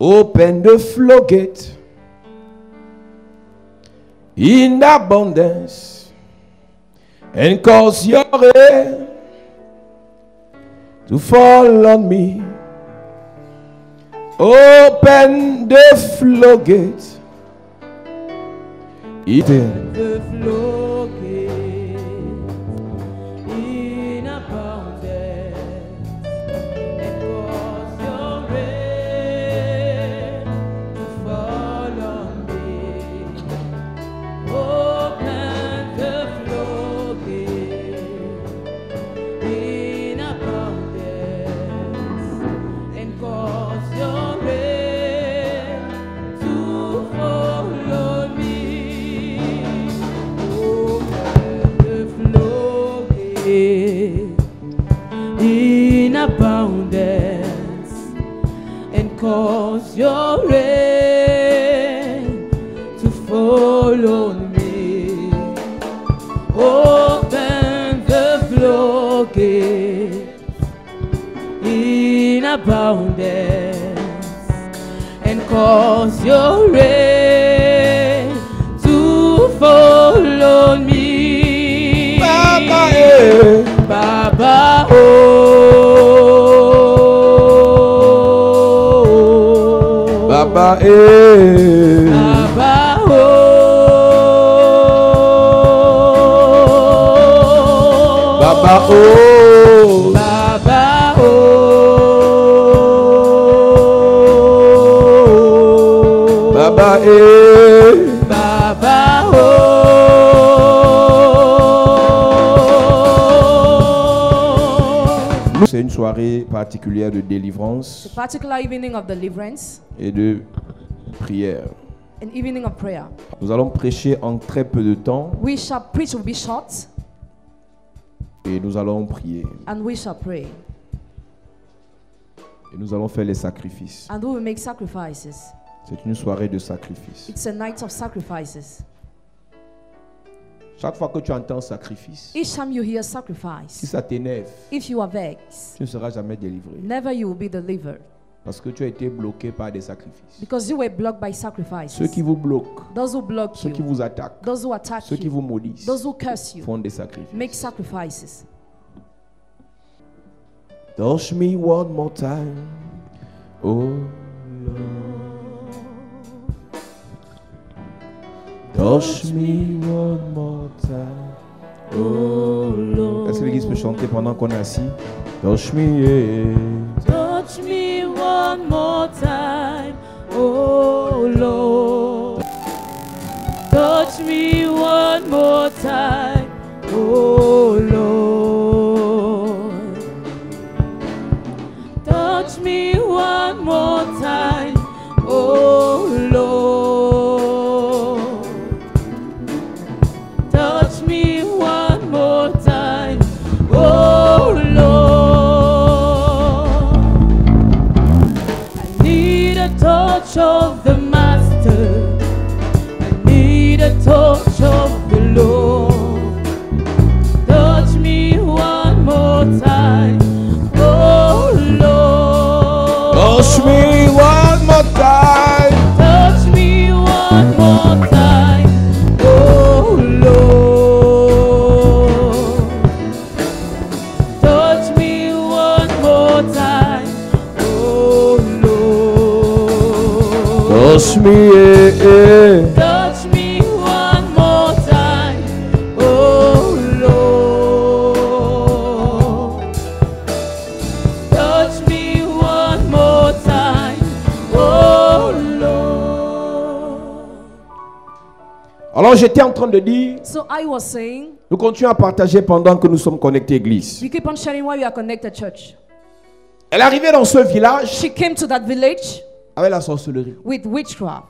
Open the floodgate in abundance and cause your rain to fall on me. Open the floodgate. Open the floodgate in abundance and cause your rain to fall on me. Open the floodgate in abundance and cause your rain to fall on me. In abundance and cause your rain to fall on me. Open the floodgate in abundance and cause your rain to fall on me. Baba, oh, Baba, Baba, oh, Baba, oh, Baba, oh, Baba, Baba, oh. C'est une soirée particulière de délivrance A particular evening of deliverance, et de prière. an evening of prayer. Nous allons prêcher en très peu de temps We shall preach will be short, et nous allons prier. and we shall pray, Et nous allons faire les sacrifices. and we will make sacrifices. C'est une soirée de sacrifices. It's a night of sacrifices. Chaque fois que tu entends sacrifice, Each time you hear si sacrifice, ça t'énerve, if you are vexed, tu ne seras jamais délivré. never you will be delivered, Parce que tu as été bloqué par des sacrifices. because you were blocked by Ceux sacrifices. qui vous bloquent, Those who block ceux qui you, vous attaquent, those who attack ceux qui vous you, maudissent, those who curse you, font des sacrifices. make sacrifices. Touch me one more time, oh Lord. Touch me one more time, oh Lord. Est-ce que l'église peut chanter pendant qu'on est assis? Touch me, yeah. Touch me one more time, oh Lord. Touch me one more time, oh Lord. Touch me one more time, oh Lord. Touch me one more time, oh Lord. I need a touch of the Master. I need a touch of the Lord. Touch me one more time, oh Lord. Touch me one more time. Touch me one more time, oh Lord. Touch me one more time, oh Lord. Touch me, yeah, yeah. Touch me one more time, oh Lord. Touch me one more time, oh Lord. Alors j'étais en train de dire, So I was saying, nous continuons à partager pendant que nous sommes connectés église. we keep on sharing why we are connected, church. Elle est arrivée dans ce village She came to that village avec la sorcellerie. with witchcraft.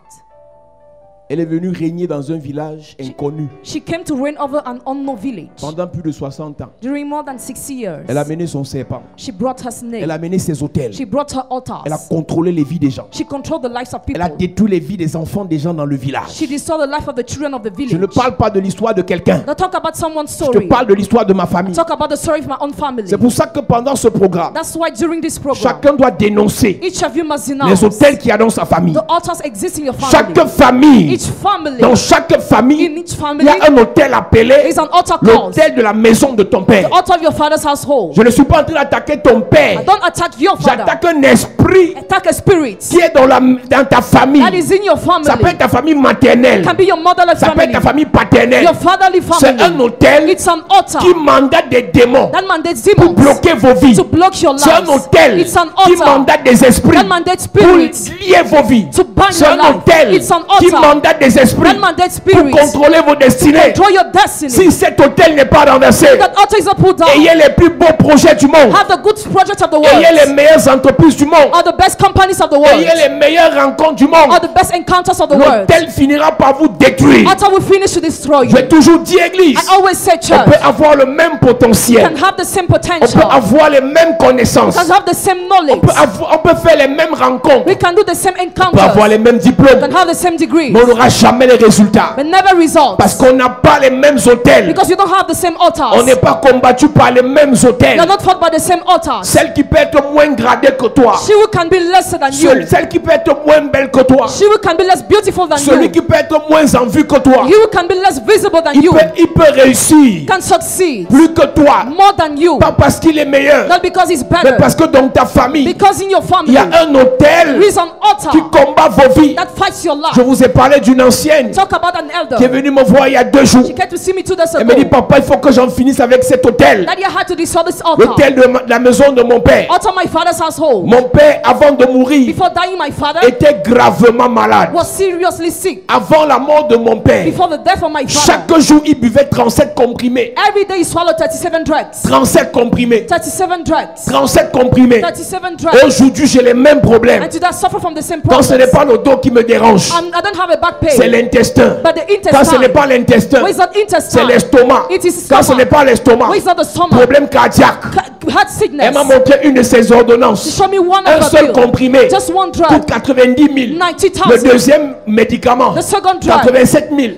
Elle est venue régner dans un village inconnu She came to reign over an unknown village. pendant plus de 60 ans. During more than 60 years, Elle a mené son serpent. she brought her Elle snake. a mené ses autels. She brought her Elle a altars. contrôlé les vies des gens. She controlled the lives of Elle a people. détruit les vies des enfants des gens dans le village. She destroyed the life of the children of the Je ne village. parle pas de l'histoire de quelqu'un. Don't talk about someone's Je te story. parle de l'histoire de ma famille. Talk about the story of my own family. C'est pour ça que pendant ce programme, That's why during this program, chacun doit dénoncer each of you must les denounce autels qu'il y a dans sa famille. the altars exist in your Chaque family. famille, Each family, dans chaque famille, in each il family, y a un autel appelé is an altar called l'autel de la maison de ton père. the altar of your father's household. Je ne suis pas en train d'attaquer ton père. Don't attack your father. J'attaque un esprit Attack a spirit qui est dans ta famille. that is in your Ça peut family. être ta famille maternelle. Can be your motherly Ça peut être family, ta famille paternelle. your fatherly C'est un family. autel It's an altar qui mandate des démons that mandates pour demons bloquer vos vies. to block your C'est un lives. autel It's an qui altar mandate des esprits that mandates pour spirits lier vos vies. to bind C'est your un life. autel It's an qui altar mandate des esprits that mandates pour spirits contrôler vos destinées. control your destiny. Si cet autel n'est pas renversé, That altar is not put down. ayez les plus beaux projets du monde. Have the good projects of the Ayez les world, meilleures entreprises du monde. or the best companies of the world, Ayez les meilleures rencontres du monde. or the best encounters of the world. L'autel finira par vous détruire. Altar will finish to destroy you. Je vais toujours dire, Église, I always say, on church, peut avoir le même can potentiel. have the same On potential, peut avoir les mêmes connaissances. can have the same On knowledge, peut faire les mêmes rencontres. we can do the same On peut avoir encounters, les mêmes diplômes. can have the same degrees, Mais on n'aura jamais les résultats. but never results, Parce qu'on n'a pas les mêmes hôtels. because you don't have the same altars. On n'est pas combattu par les mêmes hôtels. You're not fought by the same altars. Celle qui peut être moins gradée que toi. She who can be lesser than you, Celle qui peut être moins belle que toi. she who can be less beautiful than Celui you, qui peut être moins en vue que toi. he who can be less visible than you, Il peut réussir can succeed plus que toi. more than you, Pas parce qu'il est meilleur, not because he's mais better, parce que dans ta famille, because in your il family y a un there hôtel is an altar qui combat vos vies. that fights your Je life. vous ai parlé d'une ancienne Talk about an qui est elder. venue me voir il y a 2 jours. She came to see me 2 days Elle me dit, ago. papa, il faut que j'en finisse avec cet hôtel. Daddy, I had to destroy this altar. L'hôtel de la maison de mon père. Altar my father's household. Mon père, avant de mourir, Before dying, my father était gravement malade. was seriously sick. Avant la mort de mon père, Before the death of my father, chaque jour, il buvait 37 comprimés. every day he swallowed 37 drugs. 37 comprimés. 37 drugs. 37 comprimés. 37 drugs. Aujourd'hui, j'ai les mêmes problèmes. And today I suffer from the same Quand ce n'est problems. pas le dos qui me dérange, I don't have a back c'est pain, l'intestin. but the Quand ce n'est intestine. pas l'intestin, Where is that c'est intestine? l'estomac. It is Quand ce n'est stomach. pas l'estomac, Where is not the stomach? problème cardiaque. Heart Elle sickness. m'a montré une de ses She ordonnances. showed me one Un of seul the pill. comprimé Just one pour drug. 90 000. 90,000. Le deuxième médicament, The second drug. 87 000.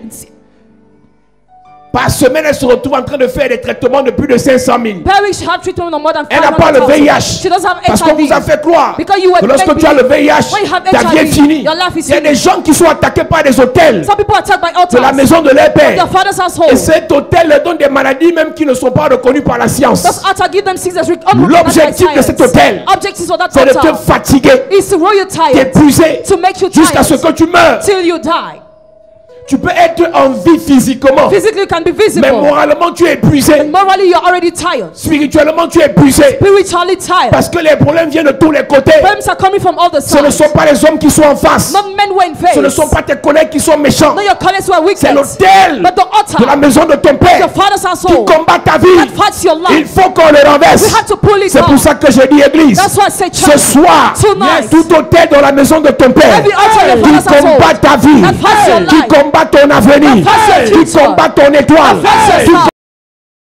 Par semaine, elle se retrouve en train de faire des traitements de plus de 500 000. Parish have treatment of more than Elle n'a pas le 500,000. VIH. She doesn't have Parce qu'on vous a HIV. fait croire Because you were que lorsque made tu as le believe. VIH, When you have ta vie est HIV, finie. your life is Il y a des finished. gens qui sont attaqués par des hôtels Some people are attacked by de la altars. maison de leur Their père. father's Et household. cet hôtel leur donne des maladies même qui ne sont pas reconnues par la science. Those altars give them sickness L'objectif de cet hôtel, Objectives of that c'est de te altar fatiguer, is to roll you tired, t'épuiser, to make you jusqu'à ce tired que tu meurs. till you die. Tu peux être en vie physiquement, Physically you can be mais visible. moralement tu es épuisé. Morally you're already tired. Spirituellement tu es épuisé. Spiritually tired. Parce que les problèmes viennent de tous les côtés. Problems are coming from all the Ce ne sides. sont pas les hommes qui sont en face. Not men who are in face. Ce ne sont pas tes collègues qui sont méchants. Not your colleagues who are C'est wicked. l'autel But the de la altar, maison de ton your père father's qui household, combat ta vie. that fights your Il life. faut qu'on le renverse. We have to pull it C'est pour down. ça que je dis église. That's why I say Ce church. soir, Tonight. tout hôtel dans la maison de ton père Every altar in your qui father's household combat ta vie, that fights your qui life, combat ton avenir, that fights your qui future, combat ton étoile, fights qui your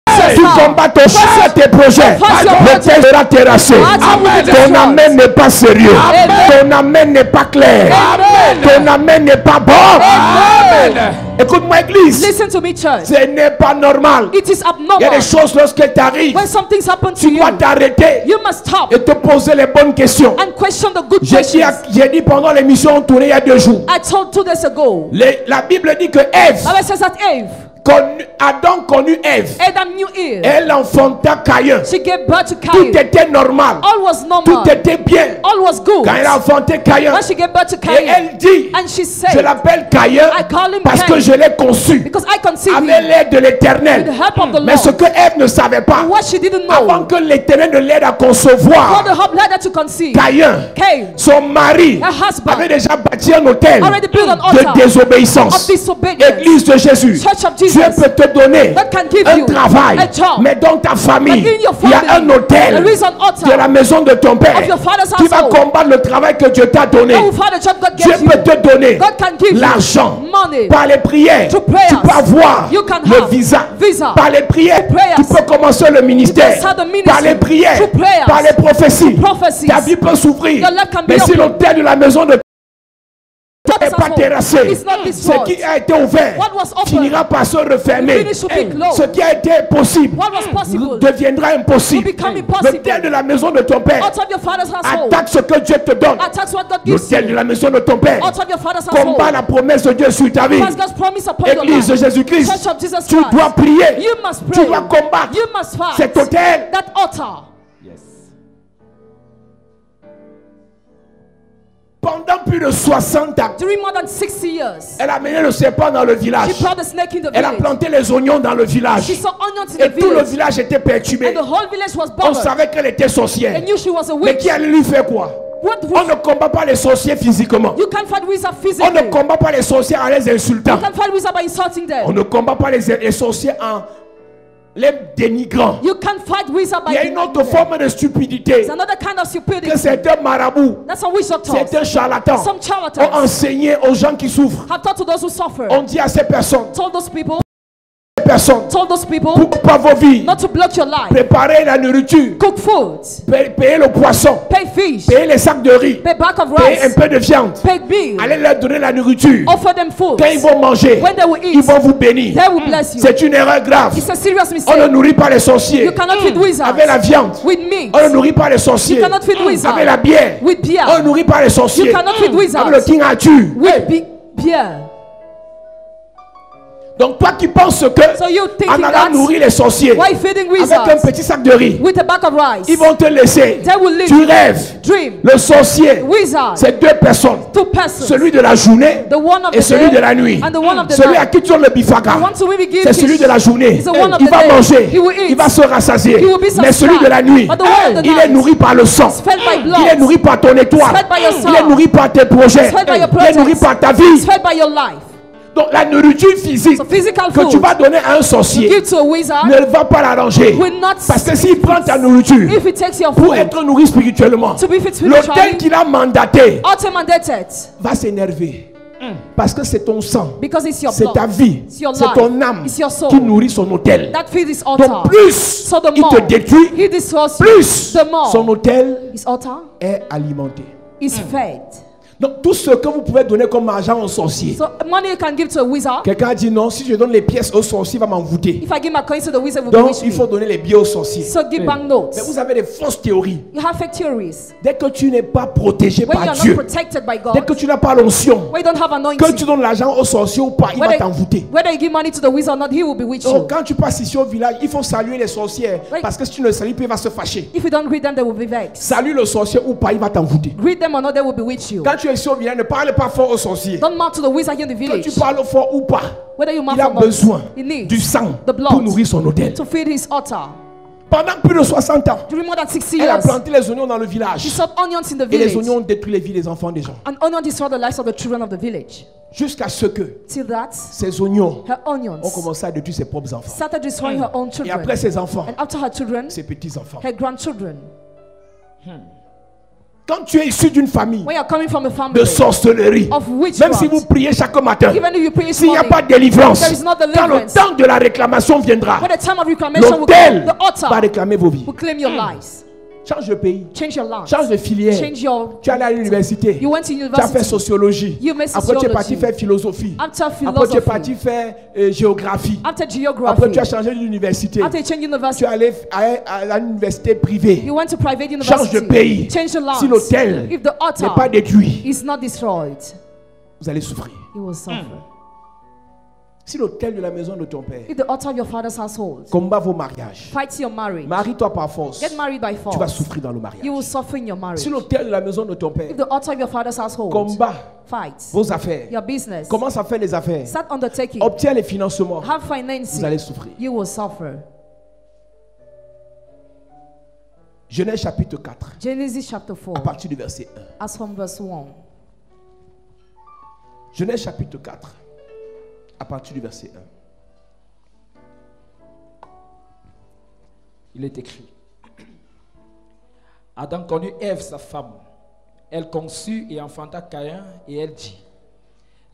star, qui combat ton choix, tes projets, fights your l'hôtel sera terrassé. Amen. Ton amen n'est pas sérieux. Amen. Ton amen n'est pas clair. Amen. Ton amen n'est pas bon. Amen. Écoute-moi, église. Listen to me, church. Ce n'est pas normal. It is Il y a abnormal. des choses lorsqu'elles t'arrivent. When something's happened to Tu you, dois t'arrêter you must stop et te poser les bonnes questions. and question the good J'ai dit, questions. j'ai dit pendant l'émission tournée il y a 2 jours. I told 2 days ago. La Bible dit que Ève, Bible says that Eve, Adam connut Ève. Adam knew Eve. Elle enfanta Caïn. She gave birth to Tout Cain. était normal. All was Tout normal. était bien. All was good. Quand elle a enfanté Caïn. When she gave birth to Et Cain, elle dit, and she je said, l'appelle Caïn I call him parce Cain que je l'ai conçu because I conceived avec him l'aide de with the l'Éternel. help of the Mais ce Lord. que Ève ne savait pas, What she didn't know, avant que l'Éternel ne l'aide à God concevoir the help led her to conceive. Caïn, Cain, son mari, her husband, avait déjà bâti un hôtel already built an altar de of désobéissance. disobedience. Église de Jésus, Church of ce business. Dieu peut te donner God can give un you travail, a job. mais dans ta famille, But in your il y a family, un hôtel there is an altar de la maison de ton père of your father's qui va household. combattre le travail que Dieu t'a donné. That will find a job God Dieu gave you. peut te donner God can give l'argent you money. par les prières. Through prayers. Tu peux avoir You can le have visa. visa. Par les prières, Through prayers. tu peux commencer le ministère. You can start the ministry. Par les prières, Through prayers. par les prophéties, Through prophecies. ta vie peut s'ouvrir. Your life can be Mais si open. l'autel de la maison de n'est pas household terrassé, is not ce destroyed. qui a été ouvert What was open finira par se refermer. will finish to be closed. Ce qui a été possible What was possible deviendra impossible. will become impossible. L'autel de la maison de ton père Out of your father's household. attaque ce que Dieu te donne. Attacks what God gives L'autel de you. la maison de ton père Out of your father's combat household. la promesse de Dieu sur ta vie. Because God's promise upon your Église de life. Jésus-Christ, Church of Jesus tu Christ. dois prier. You must Tu pray. dois combattre You must fight. cet autel. That altar. Pendant plus de 60 ans, During more than 60 years. elle a mené le serpent dans le village. She brought the snake in the Elle a village. planté les oignons dans le village. She saw onions in Et the tout le village. village était perturbé. And the whole village was On bothered. savait qu'elle était sorcière. They knew she was a Mais witch. qui allait lui faire quoi? What On ne combat pas les sorciers physiquement. You can't fight wizards On physically. ne combat pas les sorciers en les insultant. You can't fight wizards by insulting them. On ne combat pas les sorciers en les dénigrant. You can't fight wizards by Il y a une autre denying them. forme de stupidité It's another kind of stupidity. que certains marabouts, That's some witch doctors. certains charlatans Some ont charlatans enseigné aux gens qui souffrent. have taught to those who suffer. On dit à ces personnes, Told those people pour pas vos vies, not to block your life. préparez la nourriture, Cook food. payez le poisson, Pay fish. payez les sacs de riz, Pay bag of payez un rice. peu de viande. Pay beef. Allez leur donner la nourriture. Offer them food. Quand ils vont manger, When they will ils eat, vont vous bénir. they will bless you. C'est une erreur grave. It's a serious On ne mistake. nourrit pas les sorciers You cannot feed wizards avec la viande. with meat. On ne nourrit pas les sorciers You cannot feed wizards avec la bière. with beer. On ne nourrit pas les sorciers You cannot feed wizards avec le King Arthur. with beer. Donc toi qui penses que So you en thinking allant that nourrir les sorciers why feeding avec un wizards petit sac de riz, with a bag of rice, ils vont te laisser. they will leave Tu you. rêves. Dream. Le sorcier, Wizard. c'est deux personnes. Two persons. Celui de la journée The one of et the celui day de la nuit. and the one of the Celui à night. qui tu donnes le bifaga, The one to whom we give c'est celui fish. de la journée. He's the one of Il the va day. manger, He will eat. il va se rassasier. He will be Mais celui de la nuit, But the one of the il est night nourri par le sang. is fed by blood. Il est nourri par ton étoile. Fed by your Il est soul. nourri par tes projets. Fed by your Il est nourri projects. par ta It's vie. fed by your life. Donc la nourriture physique So physical que tu food vas donner à un you sorcier give to a wizard ne va pas l'arranger. will not Parce que s'il prend ta nourriture if he takes your pour food être nourri spirituellement, to be fit l'autel spiritually, qu'il a mandaté auto-mandated va s'énerver. Parce que c'est ton sang, because it's your c'est ta blood. vie, It's your c'est life. ton âme It's your soul. qui nourrit son autel. That feeds his altar. Donc plus So the il more te détruit, he destroys you, plus the more son autel his altar est alimenté. is fed. Donc tout ce que vous pouvez donner comme argent aux sorciers. So money you can give to a wizard. Quelqu'un a dit non, si je donne les pièces aux sorciers, il va m'envoûter. If I give my coins to the wizard, will Donc bewitch il faut me. donner les billets aux sorciers. So give banknotes. Mais vous avez des fausses théories. You have fake theories. Dès que tu n'es pas protégé When par you're not Dieu, protected by dès God, que tu n'as pas l'onction, when you don't have que anointing, tu donnes l'argent aux sorciers ou pas, il va t'envoûter. whether you give money to the wizard or not, he will bewitch you. Donc quand tu passes ici au village, il faut saluer les sorcières. Right. Parce que si tu ne le salues pas, il va se fâcher. If you don't greet them, they will be vexed. Salue le sorcier ou pas, il va t'envoûter. Greet them or not, they will bewitch you. Quand tu es ici au village, ne parle pas fort aux sorciers. Don't mouth to the wizard here in the Que village. tu parles fort ou pas, Whether you mouth il a or not, besoin he needs du sang the blood pour nourrir son autel. to feed his altar. Pendant plus de 60 ans, During more than 60 elle a years, planté les oignons dans le he village. sowed onions in the Et les village. oignons ont détruit les vies des enfants des gens. And onion destroyed the lives of the children of the village. Jusqu'à ce que Till that, ces oignons her onions ont commencé à détruire ses propres enfants. started destroying her own Et children. après ses enfants, And after her children, ses petits-enfants. her grandchildren. Quand tu es issu d'une famille When you're coming from a de family sorcellerie, of même witchcraft, si vous priez chaque matin, even if you pray this s'il n'y a morning, pas de délivrance, there is no quand le deliverance. temps de la réclamation viendra, When the time of reclamation will come, l'autel the va altar réclamer vos vies. will claim your lives. Change de pays, Change your land. change de filière. Change your. Tu es allé à l'université, You went to tu as university. fait sociologie, You made après tu es sociology. parti faire philosophie, After après tu es philosophy. parti faire géographie, After après geography. tu as changé d'université, After you change tu university. es allé à l'université privée. You went to private Change de university. pays. Change the land. Si l'autel If the n'est altar pas détruit, is not destroyed, vous allez souffrir. you will suffer. Si l'autel de la maison de ton père If the altar of your father's household combat vos mariages, fights your marriage, marie-toi par force, get married by tu vas force, souffrir dans le mariage. you will suffer in your marriage. Si l'autel de la maison de ton père If the altar of your father's household combat fights vos affaires, your business, commence à faire les affaires, start undertaking, obtiens les financements, have vous financing, allez souffrir. you will suffer. Genèse chapitre 4, Genesis chapter 4, à partir du verset 1. as from verse 1. Genèse chapitre 4, à partir du verset 1. il est écrit. Adam connut Ève, sa femme. Elle conçut et enfanta Caïn, et elle dit,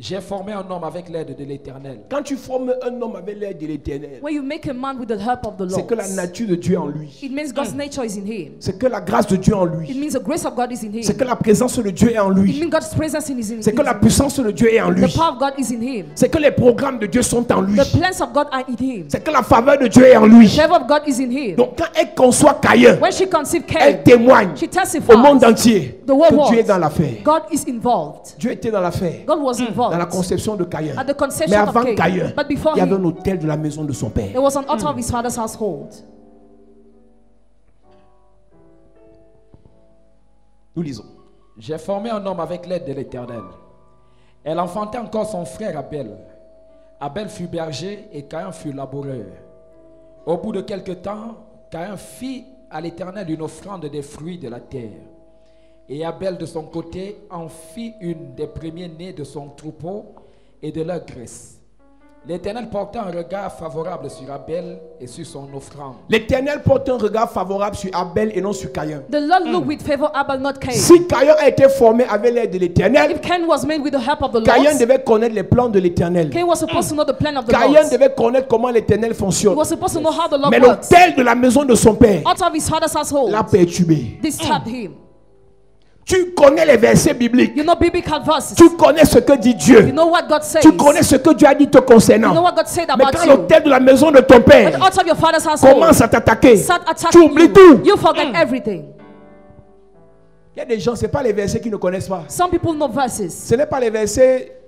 j'ai formé un homme avec l'aide de l'Éternel. Quand tu formes un homme avec l'aide de l'Éternel, When you make a man with the help of the c'est que la Lord, nature de Dieu est en lui. it means God's nature is in him. C'est que la grâce de Dieu est en It lui. means the grace of God is in him. C'est que la présence de Dieu est en It lui. means God's presence is in C'est que la him. puissance de Dieu est en The lui. power of God is in him. C'est que les programmes de Dieu sont en lui. The plans of God are in him. C'est que la faveur de Dieu est en lui. The favor of God is in him. Donc quand elle conçoit Caïn, When she conceived elle Cain, témoigne she au monde testifies entier the whole que Dieu est world. dans l'affaire. God is involved. Dieu était dans l'affaire. God was Dans la involved conception de Caïn. at the conception Mais of avant Cain. Caïn, But before il y avait him, un autel de la maison de son père. there was an altar of his father's household. Nous lisons. J'ai formé un homme avec l'aide de l'Éternel. Elle enfanta encore son frère Abel. Abel fut berger et Caïn fut laboureur. Au bout de quelque temps, Caïn fit à l'Éternel une offrande des fruits de la terre. Et Abel de son côté en fit une des premiers-nés de son troupeau et de leur graisse. L'Éternel porta un regard favorable sur Abel et sur son offrande. L'Éternel porte un regard favorable sur Abel et non sur Caïn. The Lord looked with favor Abel, not Cain. Si Caïn a été formé avec l'aide de l'Éternel, If Cain was made with the help of the Caïn Lord, devait connaître les plans de l'Éternel. Cain was supposed to know the plan of the Caïn Lord. devait connaître comment l'Éternel He fonctionne. was supposed to know how the Lord Mais works. l'autel de la maison de son père Out of his father's household, l'a perturbé. disturbed him. Tu connais les versets bibliques. You know biblical verses. Tu connais ce que dit You Dieu. know what God says. Tu connais ce que Dieu a dit te You know concernant. what God said Mais about quand you. l'autel de la maison de ton When père the altar of your father's household commence à t'attaquer, start tu attacking oublies tout. you forget everything. Il y a des gens, ce n'est pas les versets qu'ils ne connaissent pas. Some people know verses. Ce n'est pas les versets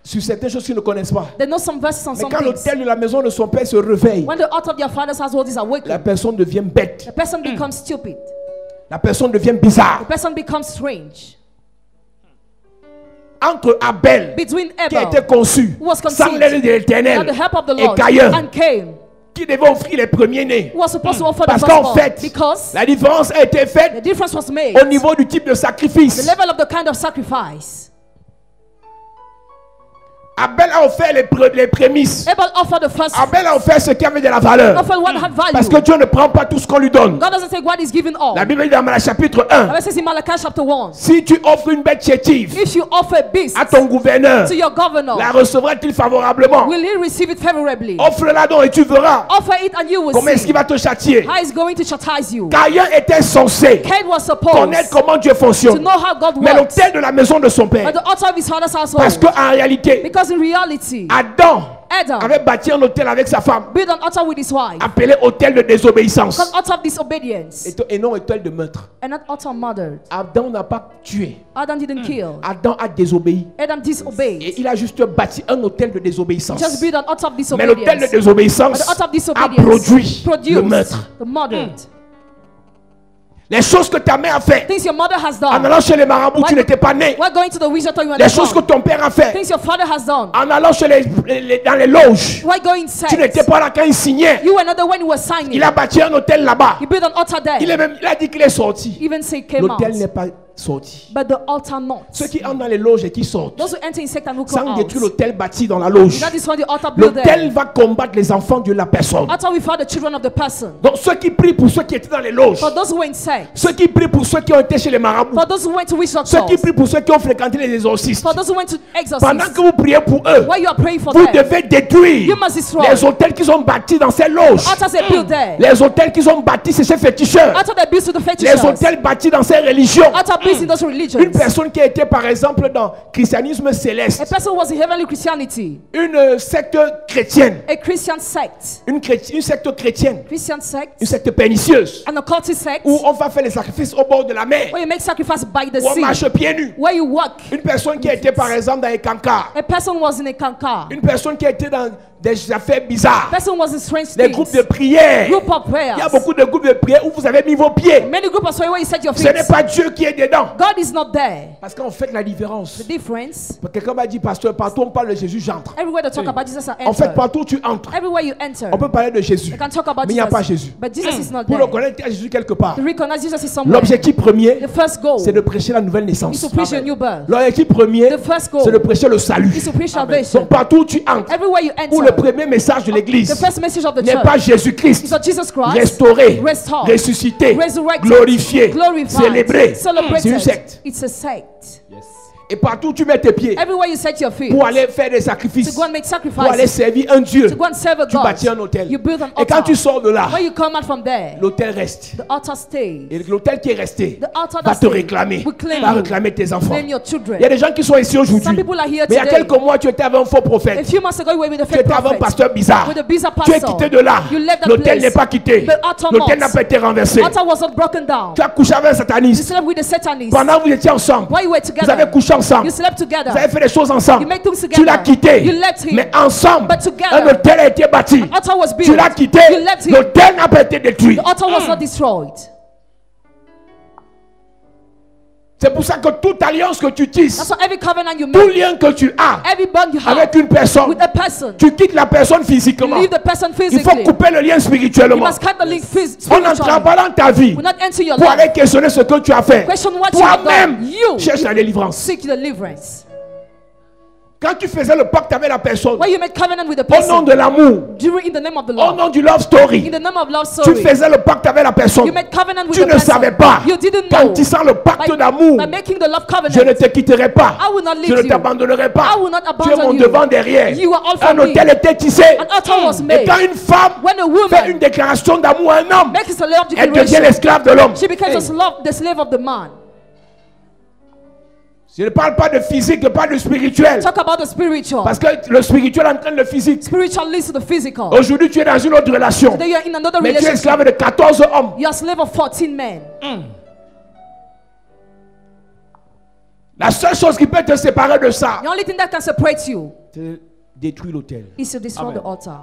sur certaines choses qu'ils ne connaissent pas. They know some verses on Mais some quand things. l'autel de la maison de son père se réveille, When the altar of your father's household is la awakened, personne devient bête. the person becomes stupid. La personne devient bizarre. The person becomes strange. Entre Abel, Between qui a Abel, été conçu who was sans conceived l'aide de without l'Éternel, the help of the et Lord, Caïn, and Cain, qui devait offrir les premiers-nés. who was supposed to offer the Parce qu'en firstborn, fait, because la différence a été the faite difference was made. au niveau du type de The sacrifice. level of the kind of sacrifice. Abel a offert les prémices. Abel offered the first. Abel a offert ce qui avait de la valeur. Offered what had value. Parce que Dieu ne prend pas tout ce qu'on lui donne. God doesn't take what is given all. La Bible dit dans Malachie chapitre The 1, Bible says in Malachi chapter 1, si tu offres une bête chétive if you offer a beast à ton gouverneur, to your governor, la recevra-t-il favorablement? will he receive it favorably? Offre-la donc et tu verras Offer it and you will comment est-ce see qu'il va te châtier. how he's going to chastise you. Caïn était censé Cain was supposed connaître comment Dieu to fonctionne. know how God Mais works. l'autel de la maison de son père, But the altar of his father's parce household, qu'en réalité, because in reality, Adam Adam avait bâti un autel avec sa femme, built an altar with his wife, appelé autel de désobéissance, called altar of disobedience, et non autel de meurtre. and not altar murdered. Adam n'a pas tué, Adam didn't kill. Adam a désobéi. Adam disobeyed. Et il a juste bâti un autel de désobéissance. Just built an altar of Mais l'autel de disobedience. désobéissance But the altar of a disobedience produit le produced meurtre. the murdered. Les choses que ta mère a fait Things your mother has en done. allant chez les marabouts, tu n'étais pas né. We're going to the wizard you Les choses que ton père a fait Things your father has done. en allant chez dans les loges, We're going tu n'étais sex. pas là quand il signait. You were not there when you were signing. Il a bâti un hôtel là-bas. He built an altar there. Il a dit qu'il est sorti. Even say came out. L'hôtel n'est pas sorti. But the altar not. Ceux qui entrent dans les loges et qui sortent, Those who enter in sect and who come sans out. détruire l'hôtel bâti dans la loge, That is why the altar built l'hôtel there. va combattre les enfants de la personne. Altar without the children of the person. Donc ceux qui prient pour ceux qui étaient dans les loges, For those who were in sect. ceux qui prient pour ceux qui ont été chez les marabouts, For those who went to witch ceux qui doctors. prient pour ceux qui ont fréquenté les exorcistes, For those who went to pendant exorcists. que vous priez pour eux, While you are praying for vous them. devez détruire You must destroy. les hôtels qu'ils ont bâtis dans ces loges. Altars they built there. Les hôtels qu'ils ont bâtis, c'est ces féticheurs. Altar they built to the Les fetishes. hôtels bâtis dans ces religions. Altar built in those Une religions. personne qui a été par exemple dans christianisme A céleste, person who was in heavenly Christianity. une secte chrétienne, A Christian sect. une secte chrétienne, Christian sect. une secte pernicieuse, An occultist sect. où on va faire les sacrifices au bord de la mer, Where you make sacrifice by the où on sea. marche pieds nus. Where you walk. Une personne qui a été par exemple dans les cancars, A person was in a kankar. une personne qui a été dans des affaires bizarres, A person was in strange des groupes de things. prière. Group of Il y a prayers. beaucoup de groupes de prière où vous avez mis vos pieds. Many groups of prayer where you set your Ce n'est feet. pas Dieu qui est dedans. dedans. God is not there. Parce qu'en fait, la différence. The difference. Quelqu'un m'a dit, pasteur, partout on parle de Jésus, j'entre. Everywhere they talk about Jesus, I enter. En fait, partout où tu entres, Everywhere you enter. on peut parler de Jésus. You can talk about Mais il n'y a pas Jésus. Jésus. But Jesus is not Pour there. reconnaître qu'il y a Jésus quelque part, To recognize Jesus is somewhere. l'objectif premier, The first goal c'est de prêcher la nouvelle is naissance. to preach a new birth. L'objectif premier, The first goal c'est de prêcher le salut. is to preach salvation. Donc partout où tu entres, Everywhere you pour le enter. premier message de The l'église, first message of the n'est pas church Jésus-Christ is that Jesus Christ restauré, restored, ressuscité, resurrected, glorifié, glorified, célébré. celebrated. C'est une secte. It's a sect. Et partout où tu mets tes pieds Everywhere you set your feet pour aller faire des to sacrifices, go and make pour aller sacrifices, servir un Dieu, to go and serve a tu God, bâtis un hôtel. you build an Et quand altar. tu sors de là, When you come out from there, l'hôtel reste. the altar stays. Et l'hôtel qui est resté The altar va that te stays réclamer, will claim va you, réclamer tes enfants. claim your Il y a children. des gens qui sont ici aujourd'hui. Some people are here Mais il y a today. quelques mois, tu étais avec un faux A prophète. few months ago, you were with a Tu fake étais avec un prophet, pasteur bizarre. with a bizarre Tu es pastor. quitté de là. You left that L'hôtel place. n'est pas quitté. The altar L'hôtel n'a not. pas été renversé. The altar was not broken down. Tu as couché avec un You sataniste. slept with the Satanists. Pendant que vous étiez ensemble, While you were vous avez together, couché ensemble. you slept together. Vous avez fait des choses ensemble. You make things Tu together. l'as quitté. You left him. Mais ensemble, But together, un hôtel a été bâti. an altar was built. Tu l'as quitté. You left him. L'hôtel n'a pas été détruit. The altar was not destroyed. C'est pour ça que toute alliance que tu tisses, That's why every covenant you tout make, lien que tu as every bond you have avec une personne, with a person, tu quittes la personne you physiquement. leave the person Il faut physically. couper le lien You spirituellement. must cut the link On n'entrera spiritually. pas dans ta vie Will not enter your pour aller life. questionner ce que tu as fait. Question what you have Toi-même, done. You cherche la délivrance. seek deliverance. Quand tu faisais le pacte avec la personne, When you make covenant with a au nom person, de l'amour, during in the name of the au Lord, nom du love in story, the name of love tu story, faisais le pacte avec la personne. you made covenant with Tu the ne person. savais pas You didn't qu'en know. tissant le pacte d'amour, By making the love je ne covenant, te quitterai pas. I will not leave Je ne you. t'abandonnerai pas. I will not Tu es mon abandon you. devant derrière. You are all for Un me. hôtel était tissé. An altar was Et made. quand une femme When a fait une woman déclaration d'amour à un homme, makes a love elle devient declaration, l'esclave de l'homme. she becomes the slave of the man. Je ne parle pas de physique, je parle de spirituel. Talk about the spiritual. Parce que le spirituel entraîne le physique. Spiritual leads to the physical. Aujourd'hui, tu es dans une autre relation. Today you are in another Mais tu es relationship. esclave de 14 hommes. You are slave of 14 men. La seule chose qui peut te séparer de ça, The only thing that can separate you c'est détruire l'autel. is to destroy the altar.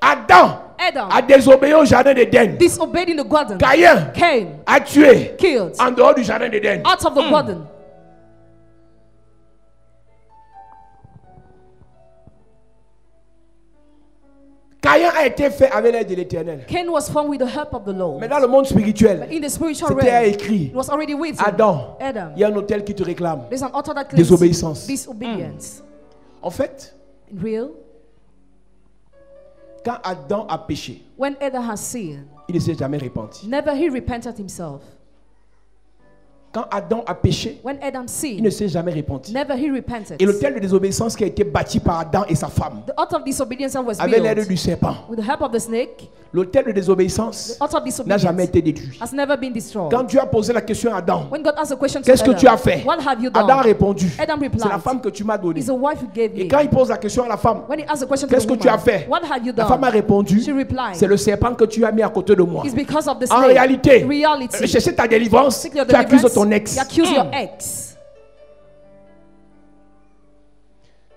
Adam Adam a désobéi au jardin d'Éden. disobeyed in the garden. Caïn Cain a tué killed en dehors du jardin d'Éden. out of the garden. Caïn a été fait avec l'aide de l'Éternel. Cain was formed with the help of the Lord. Mais dans le monde spirituel, In the spiritual c'était realm, écrit. it was already written. Adam, Adam, il y a un hôtel qui te réclame. there's an altar that claims Désobéissance. disobedience. En fait, In real, quand Adam a péché, when Adam has sinned, il ne s'est jamais repenti. never he repented himself. Quand Adam a péché, When Adam il ne sinned, s'est jamais repenti. never he repented. Et l'autel de désobéissance qui a été bâti par Adam et sa femme, The altar of disobedience that was avec l'aide built du serpent, with the help of the snake, l'autel de désobéissance the altar of n'a jamais disobedience été détruit. has never been destroyed. Quand Dieu a posé la question à Adam, When God asked a question to qu'est-ce que Adam, tu as fait? what have you done? Adam a répondu, Adam c'est la replied, femme que tu m'as donnée. it's a wife you gave Et me. quand il pose la question à la femme, When he asked the question to qu'est-ce the que tu as woman, fait? what have you La femme a done? répondu, She replied, c'est le serpent que tu as mis à côté de moi. it's because of the En snake. réalité, Reality. chercher ta délivrance, Seek your tu accuses deliverance, ton ex. you accuse your ex.